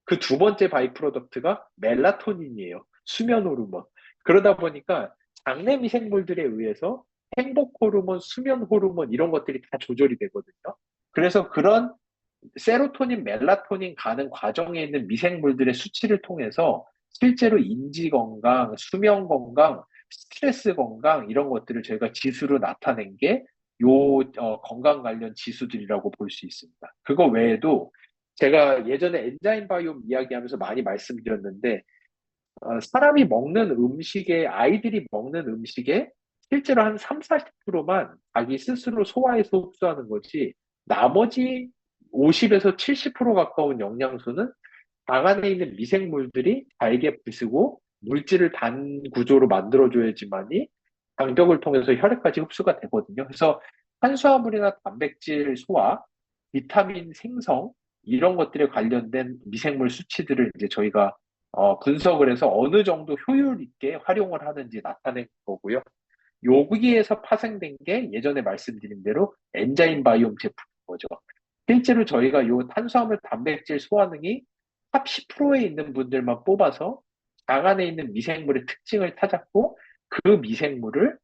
그 두 번째 바이 프로덕트가 멜라토닌이에요. 수면 호르몬. 그러다 보니까 장내 미생물들에 의해서 행복 호르몬, 수면 호르몬 이런 것들이 다 조절이 되거든요. 그래서 그런 세로토닌, 멜라토닌 가는 과정에 있는 미생물들의 수치를 통해서 실제로 인지 건강, 수면 건강, 스트레스 건강 이런 것들을 저희가 지수로 나타낸 게 건강 관련 지수들이라고 볼 수 있습니다. 그거 외에도 제가 예전에 엔자임 바이옴 이야기하면서 많이 말씀드렸는데 사람이 먹는 음식에 아이들이 먹는 음식에 실제로 한 3, 40%만 자기 스스로 소화해서 흡수하는 거지 나머지 50에서 70% 가까운 영양소는 장 안에 있는 미생물들이 잘게 부수고 물질을 단 구조로 만들어줘야지만이 장벽을 통해서 혈액까지 흡수가 되거든요. 그래서 탄수화물이나 단백질 소화, 비타민 생성 이런 것들에 관련된 미생물 수치들을 이제 저희가 분석을 해서 어느 정도 효율 있게 활용을 하는지 나타낸 거고요. 여기에서 파생된 게 예전에 말씀드린 대로 엔자임 바이옴 제품인 거죠. 실제로 저희가 요 탄수화물 단백질 소화능이 탑 10%에 있는 분들만 뽑아서 장 안에 있는 미생물의 특징을 찾았고 그 미생물을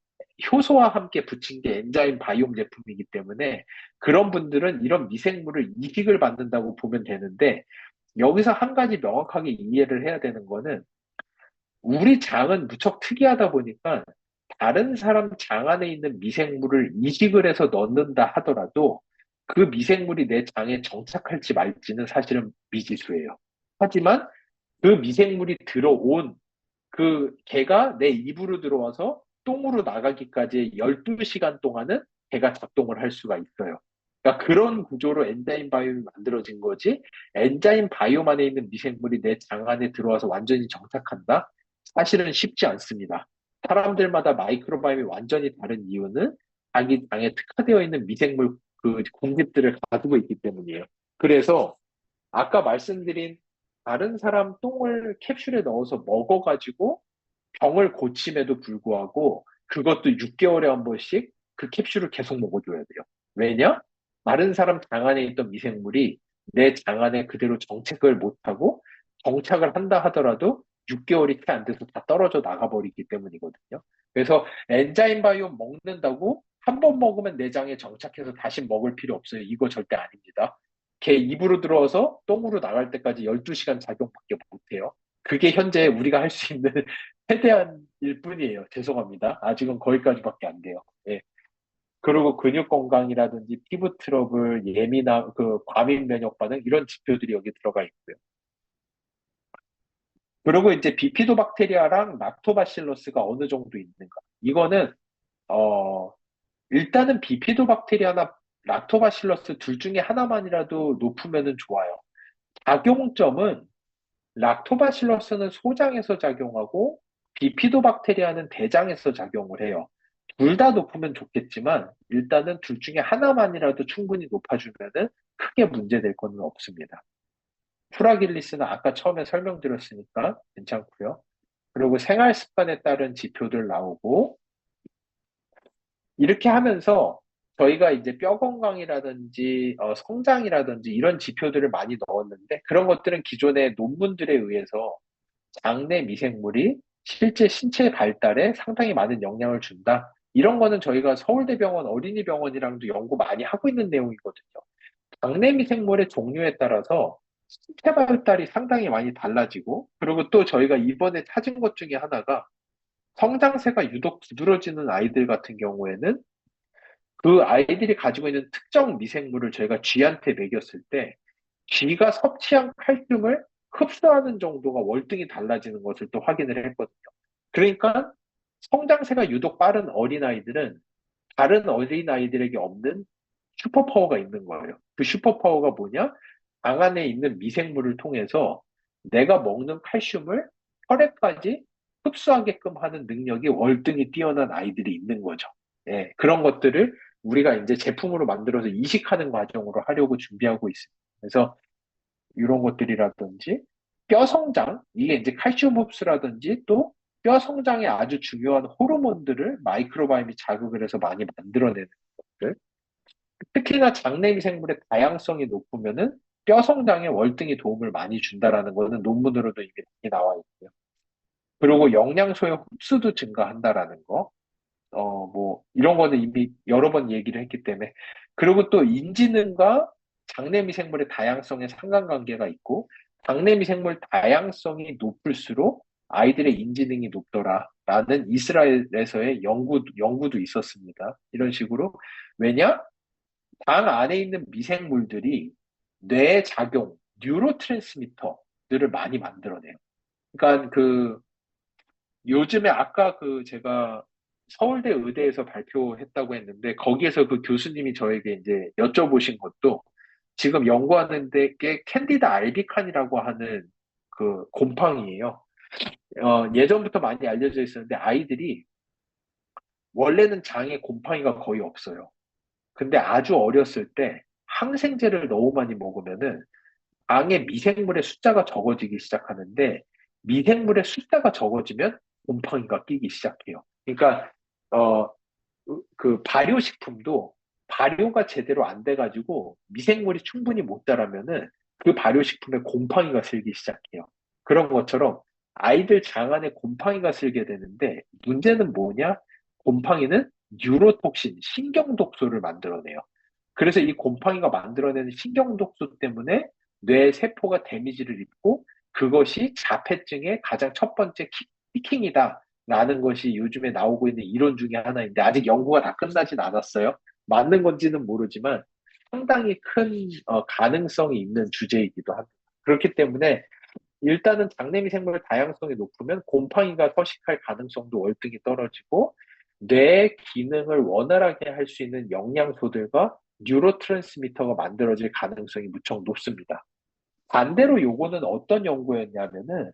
효소와 함께 붙인 게 엔자임 바이옴 제품이기 때문에 그런 분들은 이런 미생물을 이식을 받는다고 보면 되는데 여기서 한 가지 명확하게 이해를 해야 되는 거는 우리 장은 무척 특이하다 보니까 다른 사람 장 안에 있는 미생물을 이식을 해서 넣는다 하더라도 그 미생물이 내 장에 정착할지 말지는 사실은 미지수예요. 하지만 그 미생물이 들어온 그 개가 내 입으로 들어와서 똥으로 나가기까지 12시간 동안은 개가 작동을 할 수가 있어요. 그러니까 그런 구조로 엔자임 바이옴이 만들어진 거지 엔자임 바이옴 안에 있는 미생물이 내 장 안에 들어와서 완전히 정착한다? 사실은 쉽지 않습니다. 사람들마다 마이크로바이옴이 완전히 다른 이유는 자기 장에 특화되어 있는 미생물 그 공급들을 가지고 있기 때문이에요. 그래서 아까 말씀드린 다른 사람 똥을 캡슐에 넣어서 먹어가지고 병을 고침에도 불구하고 그것도 6개월에 한 번씩 그 캡슐을 계속 먹어줘야 돼요. 왜냐? 다른 사람 장 안에 있던 미생물이 내 장 안에 그대로 정착을 못하고 정착을 한다 하더라도 6개월이 채 안 돼서 다 떨어져 나가버리기 때문이거든요. 그래서 엔자임 바이옴 먹는다고 한 번 먹으면 내장에 정착해서 다시 먹을 필요 없어요. 이거 절대 아닙니다. 걔 입으로 들어와서 똥으로 나갈 때까지 12시간 작용밖에 못해요. 그게 현재 우리가 할 수 있는 최대한 일 뿐이에요. 죄송합니다. 아직은 거기까지밖에 안 돼요. 예. 그리고 근육 건강이라든지 피부 트러블, 예민함, 과민 면역 반응 이런 지표들이 여기 들어가 있고요. 그리고 이제 비피도박테리아랑 락토바실러스가 어느 정도 있는가? 이거는 어 일단은 비피도박테리아나 락토바실러스 둘 중에 하나만이라도 높으면은 좋아요. 작용점은 락토바실러스는 소장에서 작용하고 비피도박테리아는 대장에서 작용을 해요. 둘 다 높으면 좋겠지만 일단은 둘 중에 하나만이라도 충분히 높아주면은 크게 문제될 거는 없습니다. 프라길리스는 아까 처음에 설명드렸으니까 괜찮고요. 그리고 생활 습관에 따른 지표들 나오고 이렇게 하면서 저희가 이제 뼈 건강이라든지 성장이라든지 이런 지표들을 많이 넣었는데 그런 것들은 기존의 논문들에 의해서 장내 미생물이 실제 신체 발달에 상당히 많은 영향을 준다. 이런 거는 저희가 서울대병원 어린이병원이랑도 연구 많이 하고 있는 내용이거든요. 장내 미생물의 종류에 따라서 신체 발달이 상당히 많이 달라지고, 그리고 또 저희가 이번에 찾은 것 중에 하나가 성장세가 유독 두드러지는 아이들 같은 경우에는 그 아이들이 가지고 있는 특정 미생물을 저희가 쥐한테 먹였을 때 쥐가 섭취한 칼슘을 흡수하는 정도가 월등히 달라지는 것을 또 확인을 했거든요. 그러니까 성장세가 유독 빠른 어린아이들은 다른 어린아이들에게 없는 슈퍼파워가 있는 거예요. 그 슈퍼파워가 뭐냐? 장 안에 있는 미생물을 통해서 내가 먹는 칼슘을 혈액까지 흡수하게끔 하는 능력이 월등히 뛰어난 아이들이 있는 거죠. 예, 그런 것들을 우리가 이제 제품으로 만들어서 이식하는 과정으로 하려고 준비하고 있습니다. 그래서 이런 것들이라든지 뼈 성장, 이게 이제 칼슘 흡수라든지 또 뼈 성장에 아주 중요한 호르몬들을 마이크로바이옴이 자극을 해서 많이 만들어내는 것들. 특히나 장내 미생물의 다양성이 높으면은 뼈 성장에 월등히 도움을 많이 준다라는 거는 논문으로도 이미 많이 나와 있고요. 그리고 영양소의 흡수도 증가한다라는 거. 뭐, 이런 거는 이미 여러 번 얘기를 했기 때문에. 그리고 또 인지능과 장내 미생물의 다양성의 상관관계가 있고, 장내 미생물 다양성이 높을수록 아이들의 인지능이 높더라라는 이스라엘에서의 연구도 있었습니다. 이런 식으로. 왜냐? 장 안에 있는 미생물들이 뇌에 작용, 뉴로트랜스미터들을 많이 만들어내요. 그러니까 요즘에 아까 제가 서울대 의대에서 발표했다고 했는데 거기에서 그 교수님이 저에게 이제 여쭤보신 것도 지금 연구하는 게 캔디다 알비칸이라고 하는 그 곰팡이에요. 예전부터 많이 알려져 있었는데 아이들이 원래는 장에 곰팡이가 거의 없어요. 근데 아주 어렸을 때 항생제를 너무 많이 먹으면은 장에 미생물의 숫자가 적어지기 시작하는데 미생물의 숫자가 적어지면 곰팡이가 끼기 시작해요. 그러니까 어, 그 발효식품도 발효가 제대로 안 돼가지고 미생물이 충분히 못 자라면은 그 발효식품에 곰팡이가 슬기 시작해요. 그런 것처럼 아이들 장 안에 곰팡이가 슬게 되는데 문제는 뭐냐? 곰팡이는 뉴로톡신, 신경독소를 만들어내요. 그래서 이 곰팡이가 만들어내는 신경독소 때문에 뇌 세포가 데미지를 입고 그것이 자폐증의 가장 첫 번째 키킹이다. 라는 것이 요즘에 나오고 있는 이론 중에 하나인데 아직 연구가 다 끝나진 않았어요. 맞는 건지는 모르지만 상당히 큰 가능성이 있는 주제이기도 합니다. 그렇기 때문에 일단은 장내미생물 다양성이 높으면 곰팡이가 서식할 가능성도 월등히 떨어지고 뇌 기능을 원활하게 할 수 있는 영양소들과 뉴로트랜스미터가 만들어질 가능성이 무척 높습니다. 반대로 요거는 어떤 연구였냐면은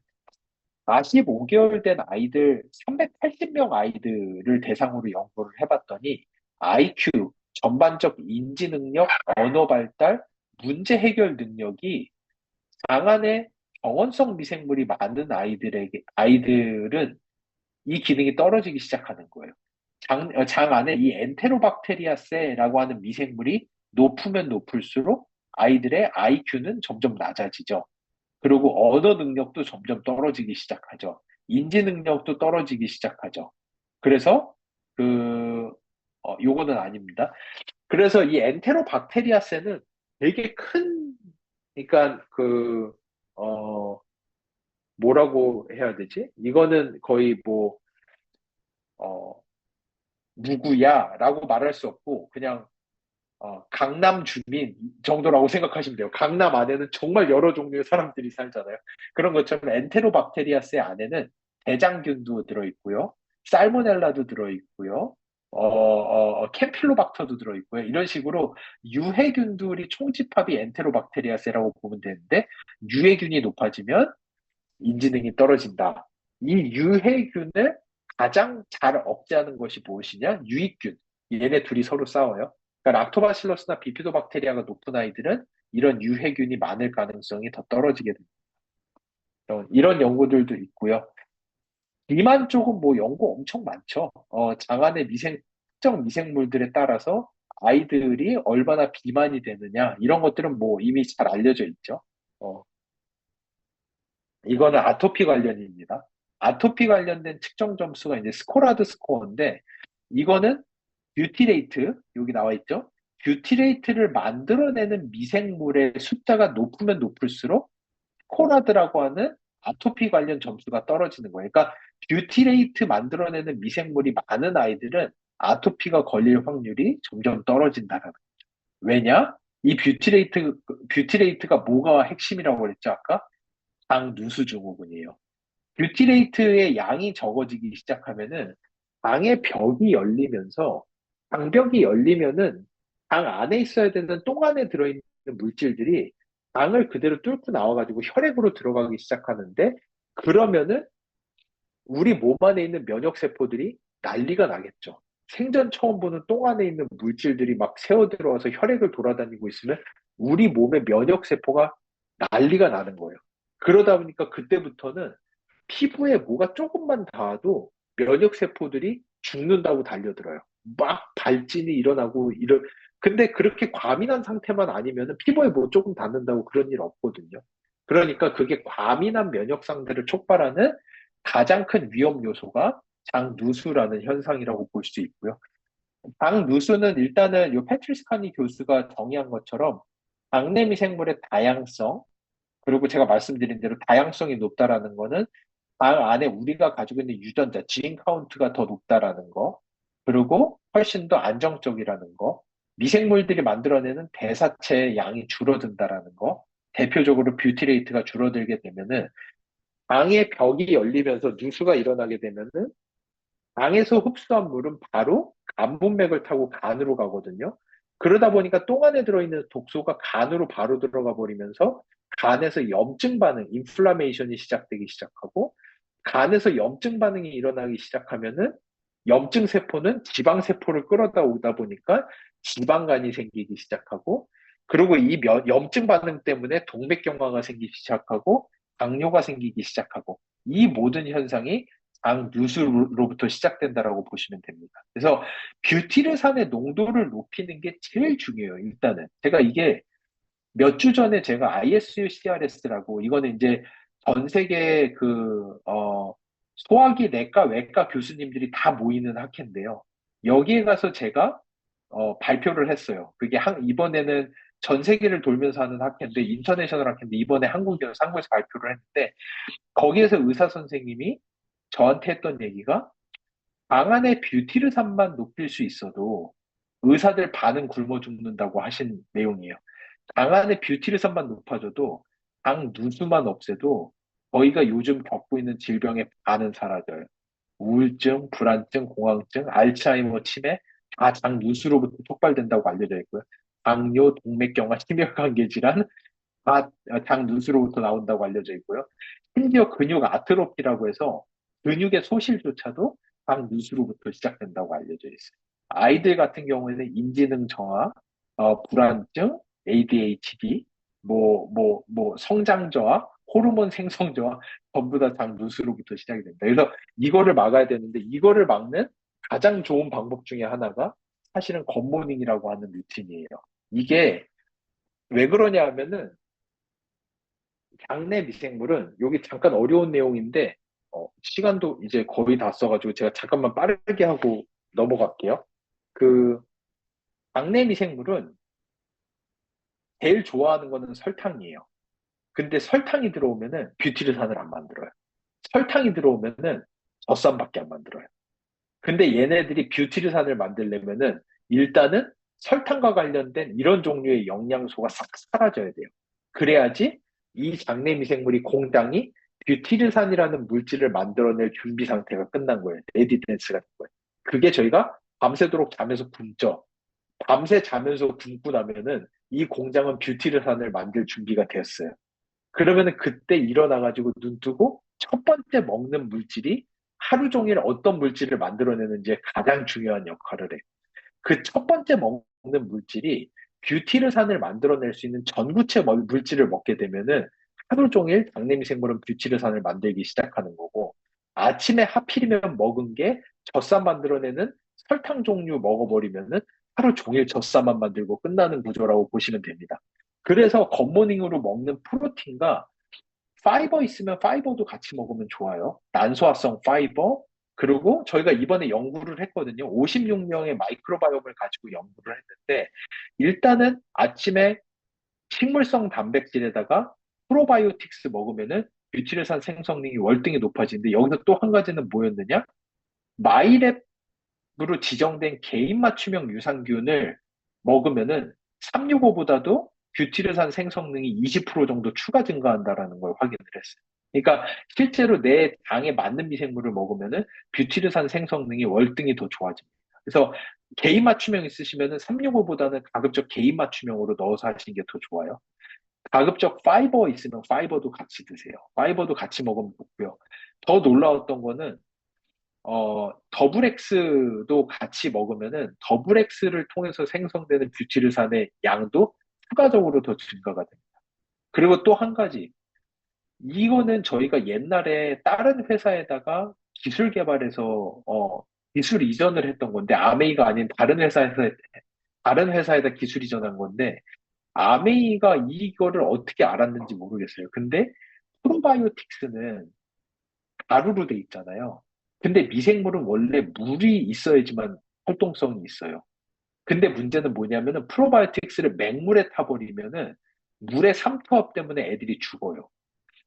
45개월 된 아이들, 380명 아이들을 대상으로 연구를 해봤더니 IQ, 전반적 인지 능력, 언어 발달, 문제 해결 능력이 장 안에 정원성 미생물이 많은 아이들은 이 기능이 떨어지기 시작하는 거예요. 장 안에 이 엔테로박테리아세라고 하는 미생물이 높으면 높을수록 아이들의 IQ는 점점 낮아지죠. 그리고 언어 능력도 점점 떨어지기 시작하죠. 인지 능력도 떨어지기 시작하죠. 그래서 요거는 아닙니다. 그래서 이 엔테로박테리아세는 되게 그러니까 뭐라고 해야 되지? 이거는 거의 어, 누구야라고 말할 수 없고 그냥 강남 주민 정도라고 생각하시면 돼요. 강남 안에는 정말 여러 종류의 사람들이 살잖아요. 그런 것처럼 엔테로박테리아스 안에는 대장균도 들어있고요. 살모넬라도 들어있고요. 캠필로박터도 들어있고요. 이런 식으로 유해균들이 총집합이 엔테로박테리아스라고 보면 되는데 유해균이 높아지면 인지능이 떨어진다. 이 유해균을 가장 잘 억제하는 것이 무엇이냐? 유익균. 얘네 둘이 서로 싸워요. 그러니까 락토바실러스나 비피도박테리아가 높은 아이들은 이런 유해균이 많을 가능성이 더 떨어지게 됩니다. 이런 연구들도 있고요. 비만 쪽은 뭐 연구 엄청 많죠. 장안의 특정 미생물들에 따라서 아이들이 얼마나 비만이 되느냐 이런 것들은 뭐 이미 잘 알려져 있죠. 어, 이거는 아토피 관련입니다. 아토피 관련된 측정 점수가 이제 스코라드 스코어인데 이거는 뷰티레이트 여기 나와 있죠. 뷰티레이트를 만들어내는 미생물의 숫자가 높으면 높을수록 스코라드라고 하는 아토피 관련 점수가 떨어지는 거예요. 그러니까 뷰티레이트 만들어내는 미생물이 많은 아이들은 아토피가 걸릴 확률이 점점 떨어진다는 거죠. 왜냐? 이 뷰티레이트가 뭐가 핵심이라고 그랬죠, 아까? 장누수 증후군이에요. 뷰티레이트의 양이 적어지기 시작하면은 장의 벽이 열리면서 장벽이 열리면은 장 안에 있어야 되는 똥 안에 들어있는 물질들이 장을 그대로 뚫고 나와가지고 혈액으로 들어가기 시작하는데 그러면은 우리 몸 안에 있는 면역세포들이 난리가 나겠죠. 생전 처음 보는 똥 안에 있는 물질들이 막 새어 들어와서 혈액을 돌아다니고 있으면 우리 몸의 면역세포가 난리가 나는 거예요. 그러다 보니까 그때부터는 피부에 뭐가 조금만 닿아도 면역세포들이 죽는다고 달려들어요. 막 발진이 일어나고 근데 그렇게 과민한 상태만 아니면 피부에 뭐 조금 닿는다고 그런 일 없거든요. 그러니까 그게 과민한 면역 상태를 촉발하는 가장 큰 위험 요소가 장누수라는 현상이라고 볼 수 있고요. 장누수는 일단은 요 패트리스카니 교수가 정의한 것처럼 장내 미생물의 다양성, 그리고 제가 말씀드린 대로 다양성이 높다라는 거는 장 안에 우리가 가지고 있는 유전자, 지인 카운트가 더 높다라는 거, 그리고 훨씬 더 안정적이라는 거, 미생물들이 만들어내는 대사체의 양이 줄어든다라는 거, 대표적으로 뷰티레이트가 줄어들게 되면은 장의 벽이 열리면서 누수가 일어나게 되면은 장에서 흡수한 물은 바로 간문맥을 타고 간으로 가거든요. 그러다 보니까 똥 안에 들어있는 독소가 간으로 바로 들어가 버리면서 간에서 염증 반응, 인플라메이션이 시작되기 시작하고 간에서 염증 반응이 일어나기 시작하면은 염증 세포는 지방 세포를 끌어다 오다 보니까 지방간이 생기기 시작하고 그리고 이 염증 반응 때문에 동맥경화가 생기기 시작하고 당뇨가 생기기 시작하고 이 모든 현상이 장누수로부터 시작된다라고 보시면 됩니다. 그래서 뷰티르산의 농도를 높이는 게 제일 중요해요. 일단은 제가 이게 몇 주 전에 제가 ISU-CRS라고 이거는 이제 전 세계 소화기 내과 외과 교수님들이 다 모이는 학회인데요. 여기에 가서 제가 발표를 했어요. 이번에는 전 세계를 돌면서 하는 학회인데 인터내셔널 학회인데 이번에 한국에서 발표를 했는데 거기에서 의사 선생님이 저한테 했던 얘기가 방 안에 뷰티르산만 높일 수 있어도 의사들 반은 굶어 죽는다고 하신 내용이에요. 방 안에 뷰티르산만 높아져도 방 누수만 없애도 저희가 요즘 겪고 있는 질병의 반은 사라져요. 우울증, 불안증, 공황증, 알츠하이머, 치매 다 장 누수로부터 촉발된다고 알려져 있고요. 당뇨, 동맥경화, 심혈관계 질환 다 장 누수로부터 나온다고 알려져 있고요. 심지어 근육 아트로피라고 해서 근육의 소실조차도 장 누수로부터 시작된다고 알려져 있어요. 아이들 같은 경우에는 인지능 저하, 불안증, ADHD, 성장 저하, 호르몬 생성 저하, 전부 다 장 누수로부터 시작이 됩니다. 그래서 이거를 막아야 되는데, 이거를 막는 가장 좋은 방법 중에 하나가 사실은 굿모닝이라고 하는 루틴이에요. 이게 왜 그러냐 하면은, 장내 미생물은 여기 잠깐 어려운 내용인데 시간도 이제 거의 다 써가지고 제가 잠깐만 빠르게 하고 넘어갈게요. 그 장내 미생물은 제일 좋아하는 거는 설탕이에요. 근데 설탕이 들어오면은 뷰티르산을 안 만들어요. 설탕이 들어오면은 젖산밖에 안 만들어요. 근데 얘네들이 뷰티르산을 만들려면은 일단은 설탕과 관련된 이런 종류의 영양소가 싹 사라져야 돼요. 그래야지 이 장내 미생물이 공장이 뷰티르산이라는 물질을 만들어낼 준비 상태가 끝난 거예요. 에디덴스가 된 거예요. 그게 저희가 밤새도록 자면서 굶죠. 밤새 자면서 굶고 나면은 이 공장은 뷰티르산을 만들 준비가 되었어요. 그러면은 그때 일어나가지고 눈 뜨고 첫 번째 먹는 물질이 하루 종일 어떤 물질을 만들어내는지 가장 중요한 역할을 해. 그 첫 번째 먹는 물질이 뷰티르산을 만들어낼 수 있는 전구체 물질을 먹게 되면은 하루 종일 장내미생물은 뷰티르산을 만들기 시작하는 거고 아침에 하필이면 먹은 게 젖산 만들어내는 설탕 종류 먹어버리면은 하루 종일 젖산만 만들고 끝나는 구조라고 보시면 됩니다. 그래서 굿모닝으로 먹는 프로틴과 파이버 있으면 파이버도 같이 먹으면 좋아요. 난소화성 파이버. 그리고 저희가 이번에 연구를 했거든요. 56명의 마이크로바이옴을 가지고 연구를 했는데, 일단은 아침에 식물성 단백질에다가 프로바이오틱스 먹으면은 뷰티르산 생성량이 월등히 높아지는데, 여기서 또 한 가지는 뭐였느냐? 마이랩 으로 지정된 개인 맞춤형 유산균을 먹으면은 365보다도 뷰티르산 생성능이 20% 정도 추가 증가한다라는 걸 확인을 했어요. 그러니까 실제로 내 당에 맞는 미생물을 먹으면은 뷰티르산 생성능이 월등히 더 좋아집니다. 그래서 개인 맞춤형 있으시면은 365보다는 가급적 개인 맞춤형으로 넣어서 하시는 게 더 좋아요. 가급적 파이버 있으면 파이버도 같이 드세요. 파이버도 같이 먹으면 좋고요. 더 놀라웠던 거는 더블엑스도 같이 먹으면은 더블엑스를 통해서 생성되는 뷰티르산의 양도 추가적으로 더 증가가 됩니다. 그리고 또 한 가지, 이거는 저희가 옛날에 다른 회사에다가 기술 개발해서 기술 이전을 했던 건데 아메이가 아닌 다른 회사에다 기술 이전한 건데 아메이가 이거를 어떻게 알았는지 모르겠어요. 근데 프로바이오틱스는 가루로 돼 있잖아요. 근데 미생물은 원래 물이 있어야지만 활동성이 있어요. 근데 문제는 뭐냐면은 프로바이오틱스를 맹물에 타버리면은 물의 삼투압 때문에 애들이 죽어요.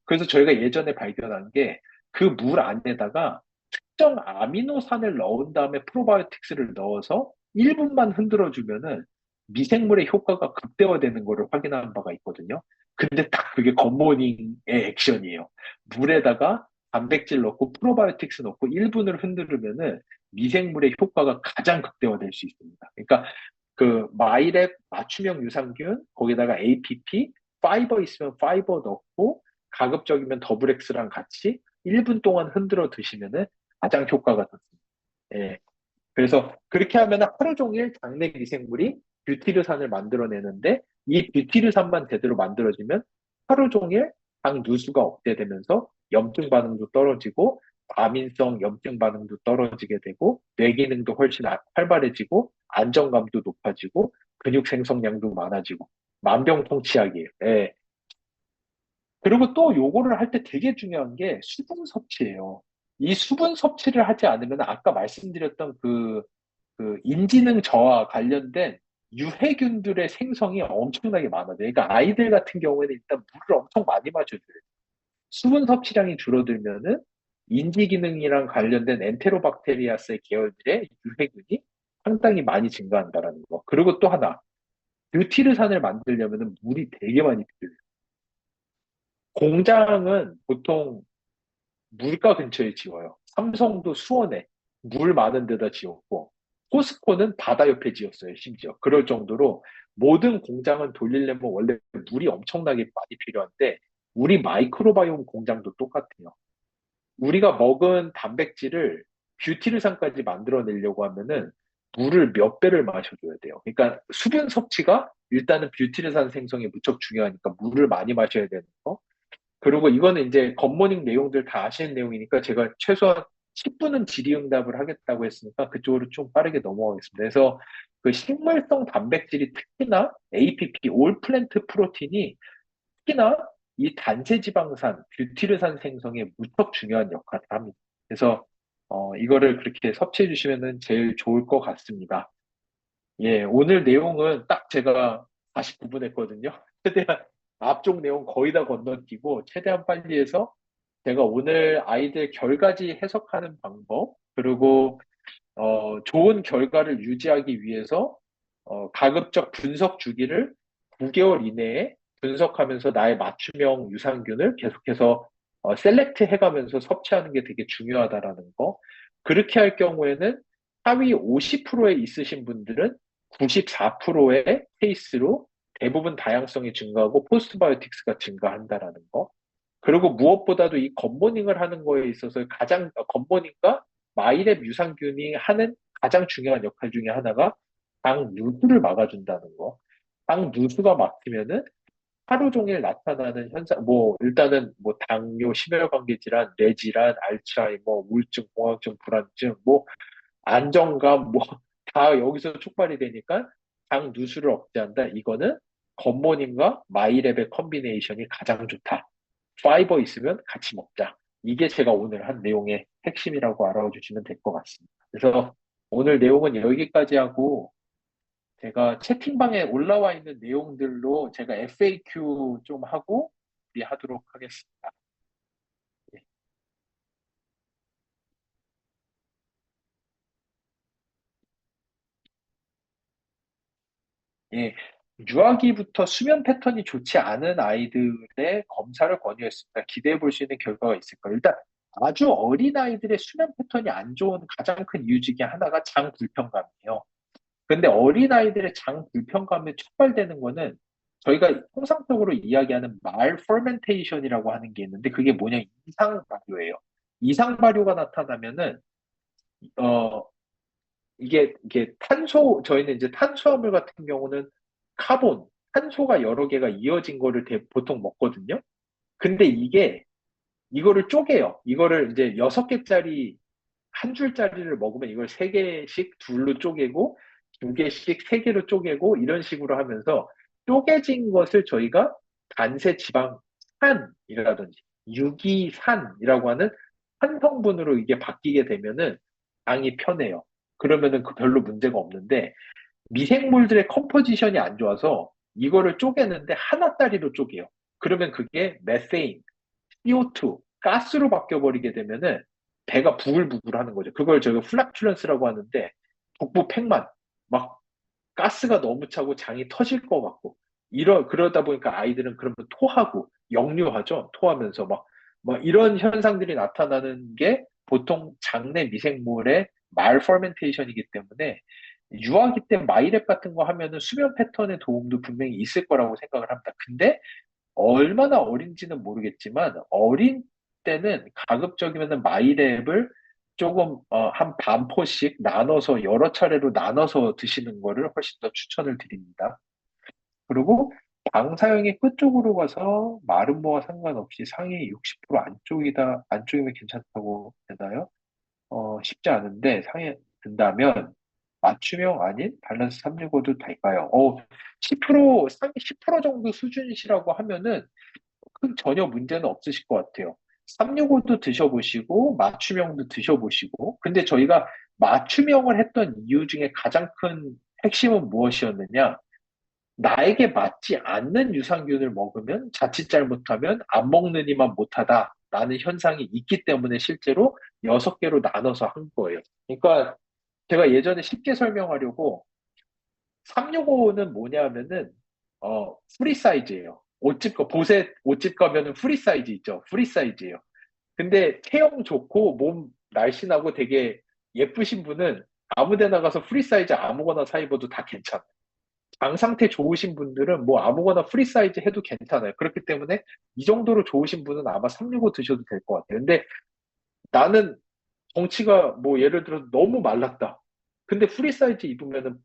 그래서 저희가 예전에 발견한 게 그 물 안에다가 특정 아미노산을 넣은 다음에 프로바이오틱스를 넣어서 1분만 흔들어 주면은 미생물의 효과가 극대화되는 것을 확인한 바가 있거든요. 근데 딱 그게 굿모닝의 액션이에요. 물에다가 단백질 넣고 프로바이오틱스 넣고 1분을 흔들면은 미생물의 효과가 가장 극대화될 수 있습니다. 그러니까 그 마이랩 맞춤형 유산균 거기다가 APP 파이버 있으면 파이버 넣고 가급적이면 더블엑스랑 같이 1분 동안 흔들어 드시면은 가장 효과가 좋습니다. 예. 그래서 그렇게 하면 하루 종일 장내 미생물이 뷰티르산을 만들어내는데 이 뷰티르산만 제대로 만들어지면 하루 종일 당 누수가 억제되면서 염증 반응도 떨어지고 과민성 염증 반응도 떨어지게 되고 뇌 기능도 훨씬 활발해지고 안정감도 높아지고 근육 생성량도 많아지고 만병통치약이에요. 예. 그리고 또 요거를 할 때 되게 중요한 게 수분 섭취예요. 이 수분 섭취를 하지 않으면 아까 말씀드렸던 그 인지능 저하 관련된 유해균들의 생성이 엄청나게 많아요. 그러니까 아이들 같은 경우에는 일단 물을 엄청 많이 마셔줘야 돼요. 수분 섭취량이 줄어들면은 인지 기능이랑 관련된 엔테로박테리아스의 계열들의 유해균이 상당히 많이 증가한다라는 거. 그리고 또 하나, 뷰티르산을 만들려면은 물이 되게 많이 필요해요. 공장은 보통 물가 근처에 지어요. 삼성도 수원에 물 많은 데다 지었고, 포스코는 바다 옆에 지었어요, 심지어. 그럴 정도로 모든 공장은 돌리려면 원래 물이 엄청나게 많이 필요한데, 우리 마이크로바이옴 공장도 똑같아요. 우리가 먹은 단백질을 뷰티르산까지 만들어내려고 하면은 물을 몇 배를 마셔줘야 돼요. 그러니까 수분 섭취가 일단은 뷰티르산 생성에 무척 중요하니까 물을 많이 마셔야 되는 거. 그리고 이거는 이제 굿모닝 내용들 다 아시는 내용이니까 제가 최소한 10분은 질의응답을 하겠다고 했으니까 그쪽으로 좀 빠르게 넘어가겠습니다. 그래서 그 식물성 단백질이 특히나 APP, 올 플랜트 프로틴이 특히나 이 단체 지방산, 뷰티르산 생성에 무척 중요한 역할을 합니다. 그래서 이거를 그렇게 섭취해 주시면 제일 좋을 것 같습니다. 예, 오늘 내용은 딱 제가 49분 했거든요. 최대한 앞쪽 내용 거의 다 건너뛰고 최대한 빨리 해서 제가 오늘 아이들 결과지 해석하는 방법, 그리고 좋은 결과를 유지하기 위해서 가급적 분석 주기를 9개월 이내에 분석하면서 나의 맞춤형 유산균을 계속해서 셀렉트 해가면서 섭취하는 게 되게 중요하다라는 거. 그렇게 할 경우에는 하위 50%에 있으신 분들은 94%의 케이스로 대부분 다양성이 증가하고 포스트바이오틱스가 증가한다라는 거. 그리고 무엇보다도 이 겉모닝을 하는 거에 있어서 가장 겉모닝과 마이랩 유산균이 하는 가장 중요한 역할 중에 하나가 당 누수를 막아준다는 거. 당 누수가 막히면은 하루 종일 나타나는 현상, 뭐, 일단은 뭐, 당뇨, 심혈관계 질환, 뇌질환, 알츠하이머, 우울증, 공황증, 불안증, 뭐, 안정감, 뭐, 다 여기서 촉발이 되니까 당 누수를 억제한다. 이거는 겉모닝과 마이랩의 컨비네이션이 가장 좋다. 파이버 있으면 같이 먹자. 이게 제가 오늘 한 내용의 핵심이라고 알아주시면 될 것 같습니다. 그래서 오늘 내용은 여기까지 하고 제가 채팅방에 올라와 있는 내용들로 제가 FAQ 좀 하고 우리 하도록 하겠습니다. 예, 유아기부터 수면 패턴이 좋지 않은 아이들의 검사를 권유했습니다. 기대해 볼 수 있는 결과가 있을까요? 일단 아주 어린 아이들의 수면 패턴이 안 좋은 가장 큰 이유 중에 하나가 장 불편감이에요. 근데 어린아이들의 장 불편감에 촉발되는 거는 저희가 통상적으로 이야기하는 말퍼멘테이션이라고 하는 게 있는데 그게 뭐냐 이상 발효예요. 이상 발효가 나타나면은 어 이게 탄소 저희는 이제 탄수화물 같은 경우는 카본 탄소가 여러 개가 이어진 거를 보통 먹거든요. 근데 이거를 쪼개요. 이거를 이제 6개짜리 한 줄짜리를 먹으면 이걸 3개씩 둘로 쪼개고 2개씩 3개로 쪼개고 이런 식으로 하면서 쪼개진 것을 저희가 단세 지방 산이라든지 유기산이라고 하는 한 성분으로 이게 바뀌게 되면은 당이 편해요. 그러면은 그 별로 문제가 없는데 미생물들의 컴포지션이 안 좋아서 이거를 쪼개는데 하나짜리로 쪼개요. 그러면 그게 메세인, CO2, 가스로 바뀌어버리게 되면은 배가 부글부글 하는 거죠. 그걸 저희가 플락츄런스라고 하는데 복부 팽만, 막 가스가 너무 차고 장이 터질 것 같고 그러다 보니까 아이들은 그러면 토하고 역류하죠. 토하면서 막 이런 현상들이 나타나는 게 보통 장내 미생물의 말퍼멘테이션이기 때문에 유아기 때 마이랩 같은 거 하면은 수면 패턴의 도움도 분명히 있을 거라고 생각을 합니다. 근데 얼마나 어린지는 모르겠지만 어린 때는 가급적이면 마이랩을 조금 한 반포씩 나눠서 여러 차례로 나눠서 드시는 거를 훨씬 더 추천을 드립니다. 그리고 방사형의 끝쪽으로 가서 마름모와 상관없이 상위 60% 안쪽이면 괜찮다고 되나요? 쉽지 않은데 상에 든다면 맞춤형 아닌 밸런스 365도 될까요? 상위 10% 정도 수준이시라고 하면은 전혀 문제는 없으실 것 같아요. 365도 드셔보시고, 맞춤형도 드셔보시고, 근데 저희가 맞춤형을 했던 이유 중에 가장 큰 핵심은 무엇이었느냐? 나에게 맞지 않는 유산균을 먹으면 자칫 잘못하면 안 먹느니만 못하다라는 현상이 있기 때문에 실제로 6개로 나눠서 한 거예요. 그러니까 제가 예전에 쉽게 설명하려고 365는 뭐냐면은 프리 사이즈예요. 보세 옷집 가면은 프리 사이즈 있죠. 프리 사이즈예요. 근데 체형 좋고 몸 날씬하고 되게 예쁘신 분은 아무 데나 가서 프리 사이즈 아무거나 사 입어도 다 괜찮아요. 장 상태 좋으신 분들은 뭐 아무거나 프리 사이즈 해도 괜찮아요. 그렇기 때문에 이 정도로 좋으신 분은 아마 365 드셔도 될 것 같아요. 근데 나는 덩치가 뭐 예를 들어 너무 말랐다. 근데 프리 사이즈 입으면은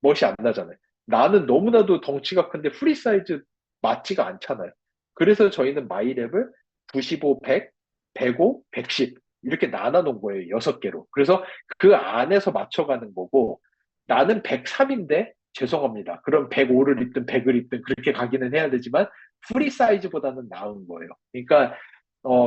멋이 안 나잖아요. 나는 너무나도 덩치가 큰데 프리 사이즈 맞지가 않잖아요. 그래서 저희는 마이랩을 95, 100, 105, 110 이렇게 나눠 놓은 거예요. 6개로. 그래서 그 안에서 맞춰가는 거고 나는 103인데 죄송합니다. 그럼 105를 입든 100을 입든 그렇게 가기는 해야 되지만 프리 사이즈보다는 나은 거예요. 그러니까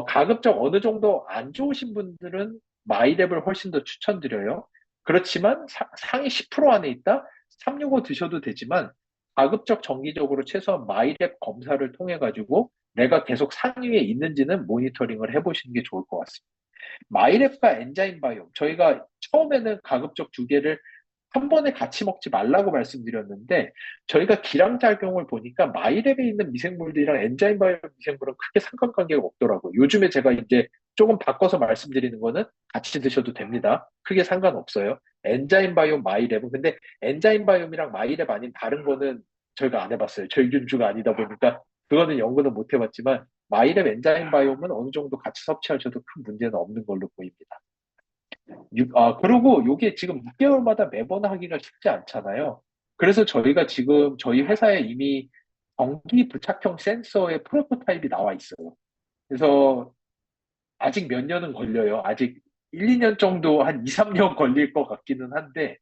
가급적 어느 정도 안 좋으신 분들은 마이랩을 훨씬 더 추천드려요. 그렇지만 상위 10% 안에 있다? 365 드셔도 되지만 가급적 정기적으로 최소한 마이랩 검사를 통해 가지고 내가 계속 상위에 있는지는 모니터링을 해보시는 게 좋을 것 같습니다. 마이랩과 엔자임 바이옴 저희가 처음에는 가급적 2개를 한 번에 같이 먹지 말라고 말씀드렸는데 저희가 기량작용을 보니까 마이랩에 있는 미생물들이랑 엔자임 바이옴 미생물은 크게 상관관계가 없더라고요. 요즘에 제가 이제 조금 바꿔서 말씀드리는 거는 같이 드셔도 됩니다. 크게 상관없어요. 엔자임 바이옴 마이랩은 근데 엔자임 바이옴이랑 마이랩 아닌 다른 거는 저희가 안 해봤어요. 저희균주가 아니다 보니까 그거는 연구는 못 해봤지만 마이랩 엔자임 바이옴은 어느 정도 같이 섭취하셔도 큰 문제는 없는 걸로 보입니다. 그리고 요게 지금 6개월마다 매번 하기가 쉽지 않잖아요. 그래서 저희가 지금 저희 회사에 이미 전기 부착형 센서의 프로토타입이 나와 있어요. 그래서 아직 몇 년은 걸려요. 아직 1, 2년 정도 한 2, 3년 걸릴 것 같기는 한데,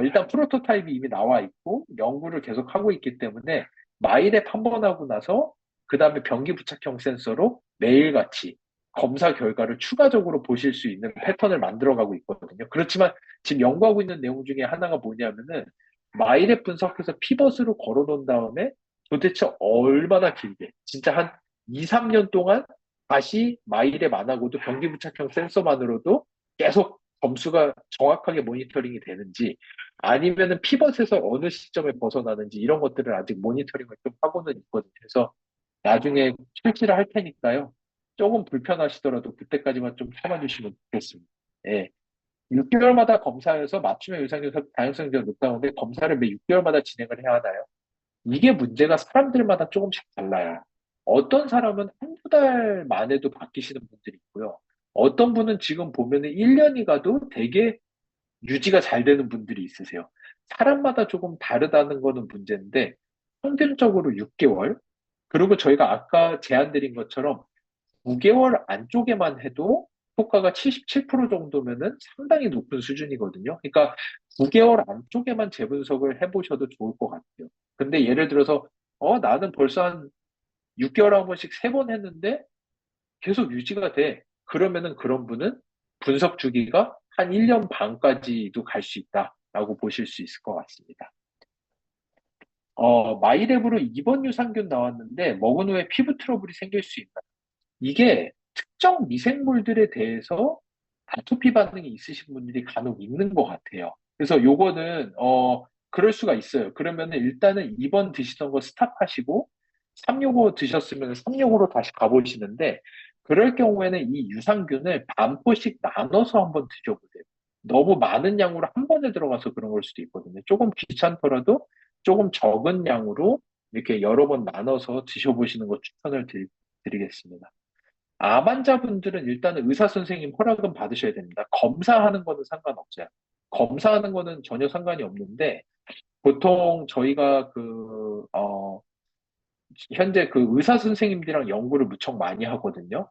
일단 프로토타입이 이미 나와 있고, 연구를 계속 하고 있기 때문에, 마이랩 한 번 하고 나서, 그 다음에 변기 부착형 센서로 매일같이 검사 결과를 추가적으로 보실 수 있는 패턴을 만들어가고 있거든요. 그렇지만 지금 연구하고 있는 내용 중에 하나가 뭐냐면은, 마이랩 분석해서 피벗으로 걸어 놓은 다음에 도대체 얼마나 길게, 진짜 한 2, 3년 동안 다시 마이랩 안 하고도 변기 부착형 센서만으로도 계속 점수가 정확하게 모니터링이 되는지 아니면은 피벗에서 어느 시점에 벗어나는지 이런 것들을 아직 모니터링을 좀 하고는 있거든요. 그래서 나중에 실시를 할 테니까요. 조금 불편하시더라도 그때까지만 좀 참아주시면 좋겠습니다. 예. 6개월마다 검사해서 맞춤형 유산균 다양성이 높다는데 검사를 매 6개월마다 진행을 해야 하나요? 이게 문제가 사람들마다 조금씩 달라요. 어떤 사람은 한두 달 만에도 바뀌시는 분들이 있고요. 어떤 분은 지금 보면은 1년이 가도 되게 유지가 잘 되는 분들이 있으세요. 사람마다 조금 다르다는 거는 문제인데 평균적으로 6개월, 그리고 저희가 아까 제안드린 것처럼 9개월 안쪽에만 해도 효과가 77% 정도면은 상당히 높은 수준이거든요. 그러니까 9개월 안쪽에만 재분석을 해보셔도 좋을 것 같아요. 근데 예를 들어서, 나는 벌써 한 6개월에 한 번씩 3번 했는데 계속 유지가 돼. 그러면은 그런 분은 분석 주기가 한 1년 반까지도 갈 수 있다라고 보실 수 있을 것 같습니다. 마이랩으로 2번 유산균 나왔는데 먹은 후에 피부 트러블이 생길 수 있다. 이게 특정 미생물들에 대해서 아토피 반응이 있으신 분들이 간혹 있는 것 같아요. 그래서 요거는, 그럴 수가 있어요. 그러면은 일단은 2번 드시던 거 스탑하시고, 365 드셨으면 365로 다시 가보시는데, 그럴 경우에는 이 유산균을 반포씩 나눠서 한번 드셔보세요. 너무 많은 양으로 한 번에 들어가서 그런 걸 수도 있거든요. 조금 귀찮더라도 조금 적은 양으로 이렇게 여러 번 나눠서 드셔보시는 거 추천을 드리겠습니다. 암 환자분들은 일단은 의사 선생님 허락은 받으셔야 됩니다. 검사하는 거는 상관없어요. 검사하는 거는 전혀 상관이 없는데, 보통 저희가 현재 그 의사 선생님들이랑 연구를 무척 많이 하거든요.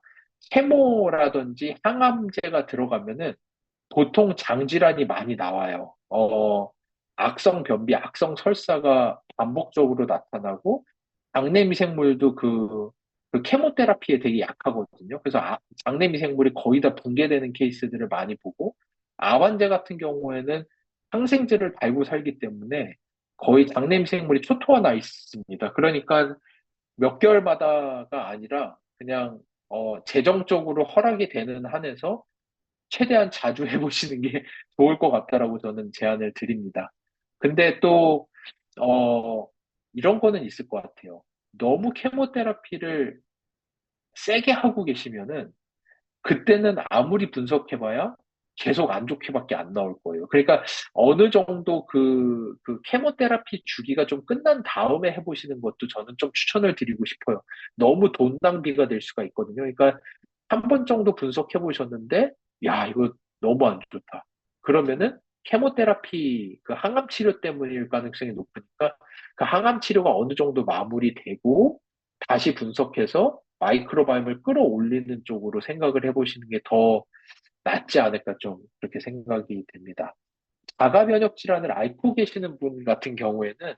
케모라든지 항암제가 들어가면은 보통 장질환이 많이 나와요. 악성 변비, 악성 설사가 반복적으로 나타나고, 장내 미생물도 그 케모테라피에 되게 약하거든요. 그래서 장내 미생물이 거의 다 붕괴되는 케이스들을 많이 보고, 암환자 같은 경우에는 항생제를 달고 살기 때문에 거의 장내 미생물이 초토화 나 있습니다. 그러니까 몇 개월마다가 아니라 그냥 재정적으로 허락이 되는 한에서 최대한 자주 해보시는 게 좋을 것 같다라고 저는 제안을 드립니다. 근데 또, 어, 이런 거는 있을 것 같아요. 너무 케모테라피를 세게 하고 계시면은, 그때는 아무리 분석해봐야 계속 안 좋게밖에 안 나올 거예요. 그러니까 어느 정도 그 케모테라피 주기가 좀 끝난 다음에 해보시는 것도 저는 좀 추천을 드리고 싶어요. 너무 돈 낭비가 될 수가 있거든요. 그러니까 한 번 정도 분석해 보셨는데, 야, 이거 너무 안 좋다. 그러면은 케모테라피 그 항암 치료 때문일 가능성이 높으니까 그 항암 치료가 어느 정도 마무리되고 다시 분석해서 마이크로바이옴을 끌어올리는 쪽으로 생각을 해보시는 게 더 낫지 않을까 좀 그렇게 생각이 됩니다. 자가 면역 질환을 앓고 계시는 분 같은 경우에는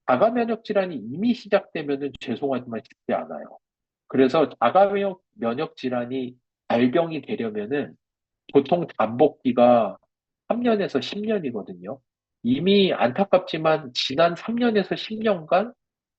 자가 면역 질환이 이미 시작되면은 죄송하지만 쉽지 않아요. 그래서 자가 면역 질환이 발병이 되려면은 보통 잠복기가 3년에서 10년이거든요. 이미 안타깝지만 지난 3년에서 10년간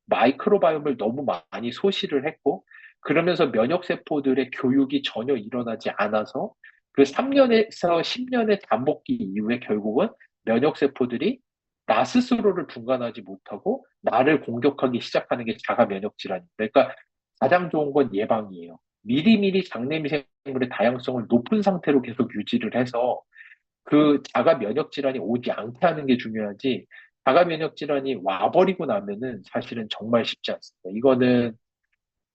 마이크로바이옴을 너무 많이 소실을 했고, 그러면서 면역세포들의 교육이 전혀 일어나지 않아서 그 3년에서 10년의 잠복기 이후에 결국은 면역세포들이 나 스스로를 분간하지 못하고 나를 공격하기 시작하는 게 자가 면역 질환입니다. 그러니까 가장 좋은 건 예방이에요. 미리미리 장내미생물의 다양성을 높은 상태로 계속 유지를 해서 그 자가 면역 질환이 오지 않게 하는 게 중요하지, 자가 면역 질환이 와버리고 나면은 사실은 정말 쉽지 않습니다. 이거는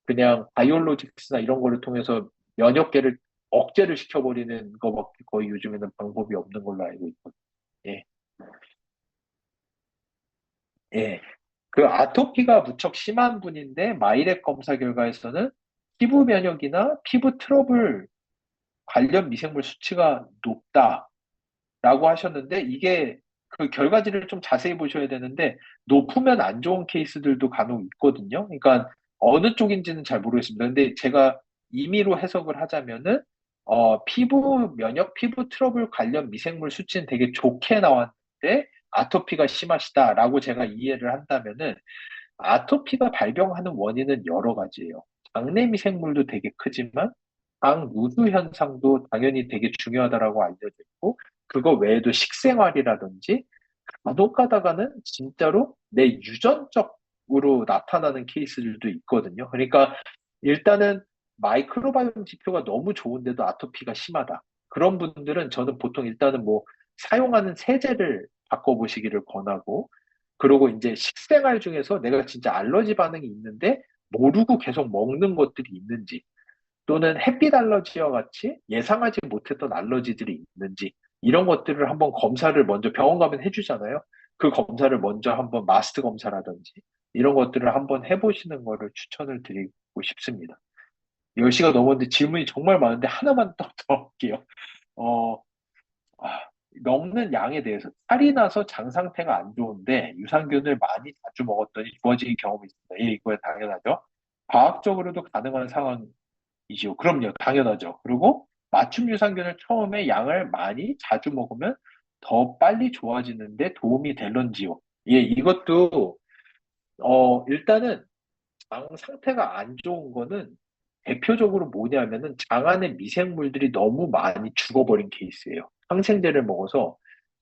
그냥 바이올로직스나 이런 거를 통해서 면역계를 억제를 시켜버리는 거밖에 거의 요즘에는 방법이 없는 걸로 알고 있거든요. 예, 예. 그 아토피가 무척 심한 분인데 마이랩 검사 결과에서는 피부 면역이나 피부 트러블 관련 미생물 수치가 높다. 라고 하셨는데 이게 그 결과지를 좀 자세히 보셔야 되는데 높으면 안 좋은 케이스들도 간혹 있거든요. 그러니까 어느 쪽인지는 잘 모르겠습니다. 근데 제가 임의로 해석을 하자면은 피부 면역, 피부 트러블 관련 미생물 수치는 되게 좋게 나왔는데 아토피가 심하시다라고 제가 이해를 한다면은 아토피가 발병하는 원인은 여러 가지예요. 장내 미생물도 되게 크지만 장 누수 현상도 당연히 되게 중요하다라고 알려져 있고, 그거 외에도 식생활이라든지 간혹 가다가는 진짜로 내 유전적으로 나타나는 케이스들도 있거든요. 그러니까 일단은 마이크로바이옴 지표가 너무 좋은데도 아토피가 심하다. 그런 분들은 저는 보통 일단은 뭐 사용하는 세제를 바꿔보시기를 권하고, 그리고 이제 식생활 중에서 내가 진짜 알러지 반응이 있는데 모르고 계속 먹는 것들이 있는지, 또는 햇빛 알러지와 같이 예상하지 못했던 알러지들이 있는지, 이런 것들을 한번 검사를 먼저 병원 가면 해주잖아요. 그 검사를 먼저 한번 마스트 검사라든지 이런 것들을 한번 해보시는 거를 추천을 드리고 싶습니다. 10시가 넘었는데 질문이 정말 많은데 하나만 더 할게요. 어, 아, 먹는 양에 대해서 살이 나서 장 상태가 안 좋은데 유산균을 많이 자주 먹었더니 좋아진 경험이 있습니다. 예, 이거 당연하죠. 과학적으로도 가능한 상황이지요. 그럼요, 당연하죠. 그리고 맞춤 유산균을 처음에 양을 많이 자주 먹으면 더 빨리 좋아지는데 도움이 될런지요. 예, 이것도 일단은 장 상태가 안 좋은 거는 대표적으로 뭐냐면은 장 안에 미생물들이 너무 많이 죽어버린 케이스예요. 항생제를 먹어서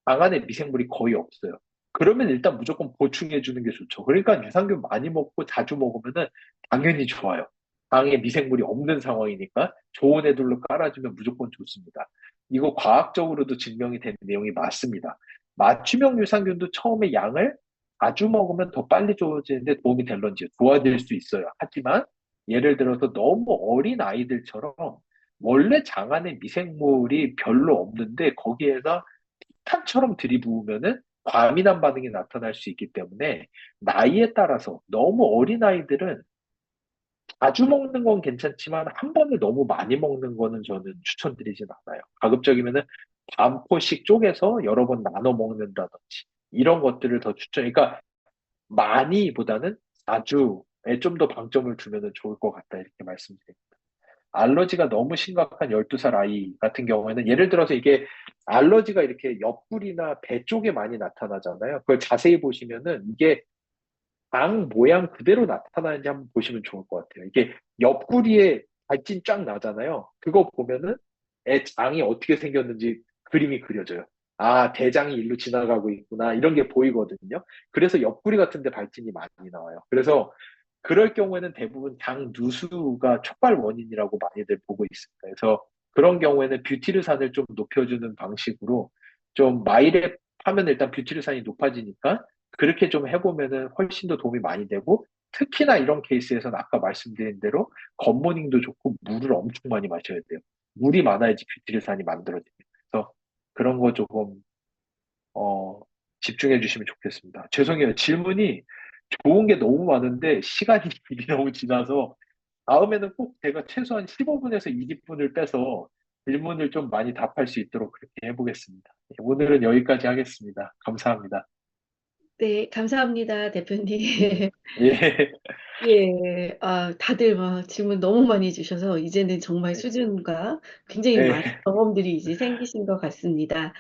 장 안에 미생물이 거의 없어요. 그러면 일단 무조건 보충해 주는 게 좋죠. 그러니까 유산균 많이 먹고 자주 먹으면은 당연히 좋아요. 장에 미생물이 없는 상황이니까 좋은 애들로 깔아주면 무조건 좋습니다. 이거 과학적으로도 증명이 된 내용이 맞습니다. 맞춤형 유산균도 처음에 양을 자주 먹으면 더 빨리 좋아지는데 도움이 될런지 좋아질 수 있어요. 하지만 예를 들어서 너무 어린 아이들처럼 원래 장 안에 미생물이 별로 없는데 거기에다 탄처럼 들이부으면은 과민한 반응이 나타날 수 있기 때문에 나이에 따라서 너무 어린 아이들은 자주 먹는 건 괜찮지만 한 번에 너무 많이 먹는 거는 저는 추천드리진 않아요. 가급적이면은 반포씩 쪼개서 여러 번 나눠 먹는다든지 이런 것들을 더 추천. 그러니까 많이보다는 자주에 좀 더 방점을 두면 좋을 것 같다 이렇게 말씀드립니다. 알러지가 너무 심각한 12살 아이 같은 경우에는 예를 들어서 이게 알러지가 이렇게 옆구리나 배 쪽에 많이 나타나잖아요. 그걸 자세히 보시면은 이게 장 모양 그대로 나타나는지 한번 보시면 좋을 것 같아요. 이게 옆구리에 발진 쫙 나잖아요. 그거 보면은 애 장이 어떻게 생겼는지 그림이 그려져요. 아, 대장이 일로 지나가고 있구나. 이런 게 보이거든요. 그래서 옆구리 같은 데 발진이 많이 나와요. 그래서 그럴 경우에는 대부분 장 누수가 촉발 원인이라고 많이들 보고 있습니다. 그래서 그런 경우에는 뷰티르산을 좀 높여주는 방식으로 좀 마이랩 하면 일단 뷰티르산이 높아지니까 그렇게 좀 해보면은 훨씬 더 도움이 많이 되고, 특히나 이런 케이스에서는 아까 말씀드린 대로 겉모닝도 좋고 물을 엄청 많이 마셔야 돼요. 물이 많아야지 뷰티르산이 만들어집니다. 그래서 그런 거 조금 어, 집중해 주시면 좋겠습니다. 죄송해요. 질문이 좋은 게 너무 많은데 시간이 이미 너무 지나서 다음에는 꼭 제가 최소한 15분에서 20분을 빼서 질문을 좀 많이 답할 수 있도록 그렇게 해보겠습니다. 오늘은 여기까지 하겠습니다. 감사합니다. 네, 감사합니다, 대표님. 예. 예, 다들 막 질문 너무 많이 주셔서 이제는 정말 수준과 굉장히 많은 예. 경험들이 이제 생기신 것 같습니다.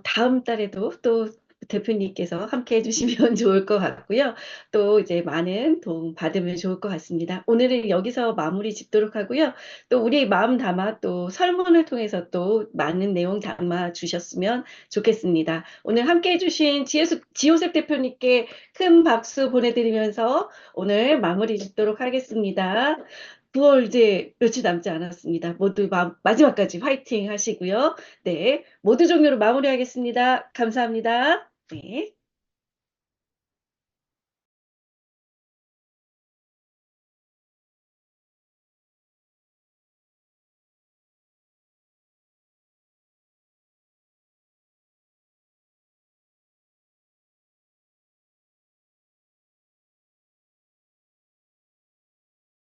다음 달에도 또 대표님께서 함께 해주시면 좋을 것 같고요. 또 이제 많은 도움 받으면 좋을 것 같습니다. 오늘은 여기서 마무리 짓도록 하고요. 또 우리 마음 담아 또 설문을 통해서 또 많은 내용 담아 주셨으면 좋겠습니다. 오늘 함께 해주신 지호셉 대표님께 큰 박수 보내드리면서 오늘 마무리 짓도록 하겠습니다. 9월 이제 며칠 남지 않았습니다. 모두 마지막까지 화이팅 하시고요. 네, 모두 종료로 마무리하겠습니다. 감사합니다. 네.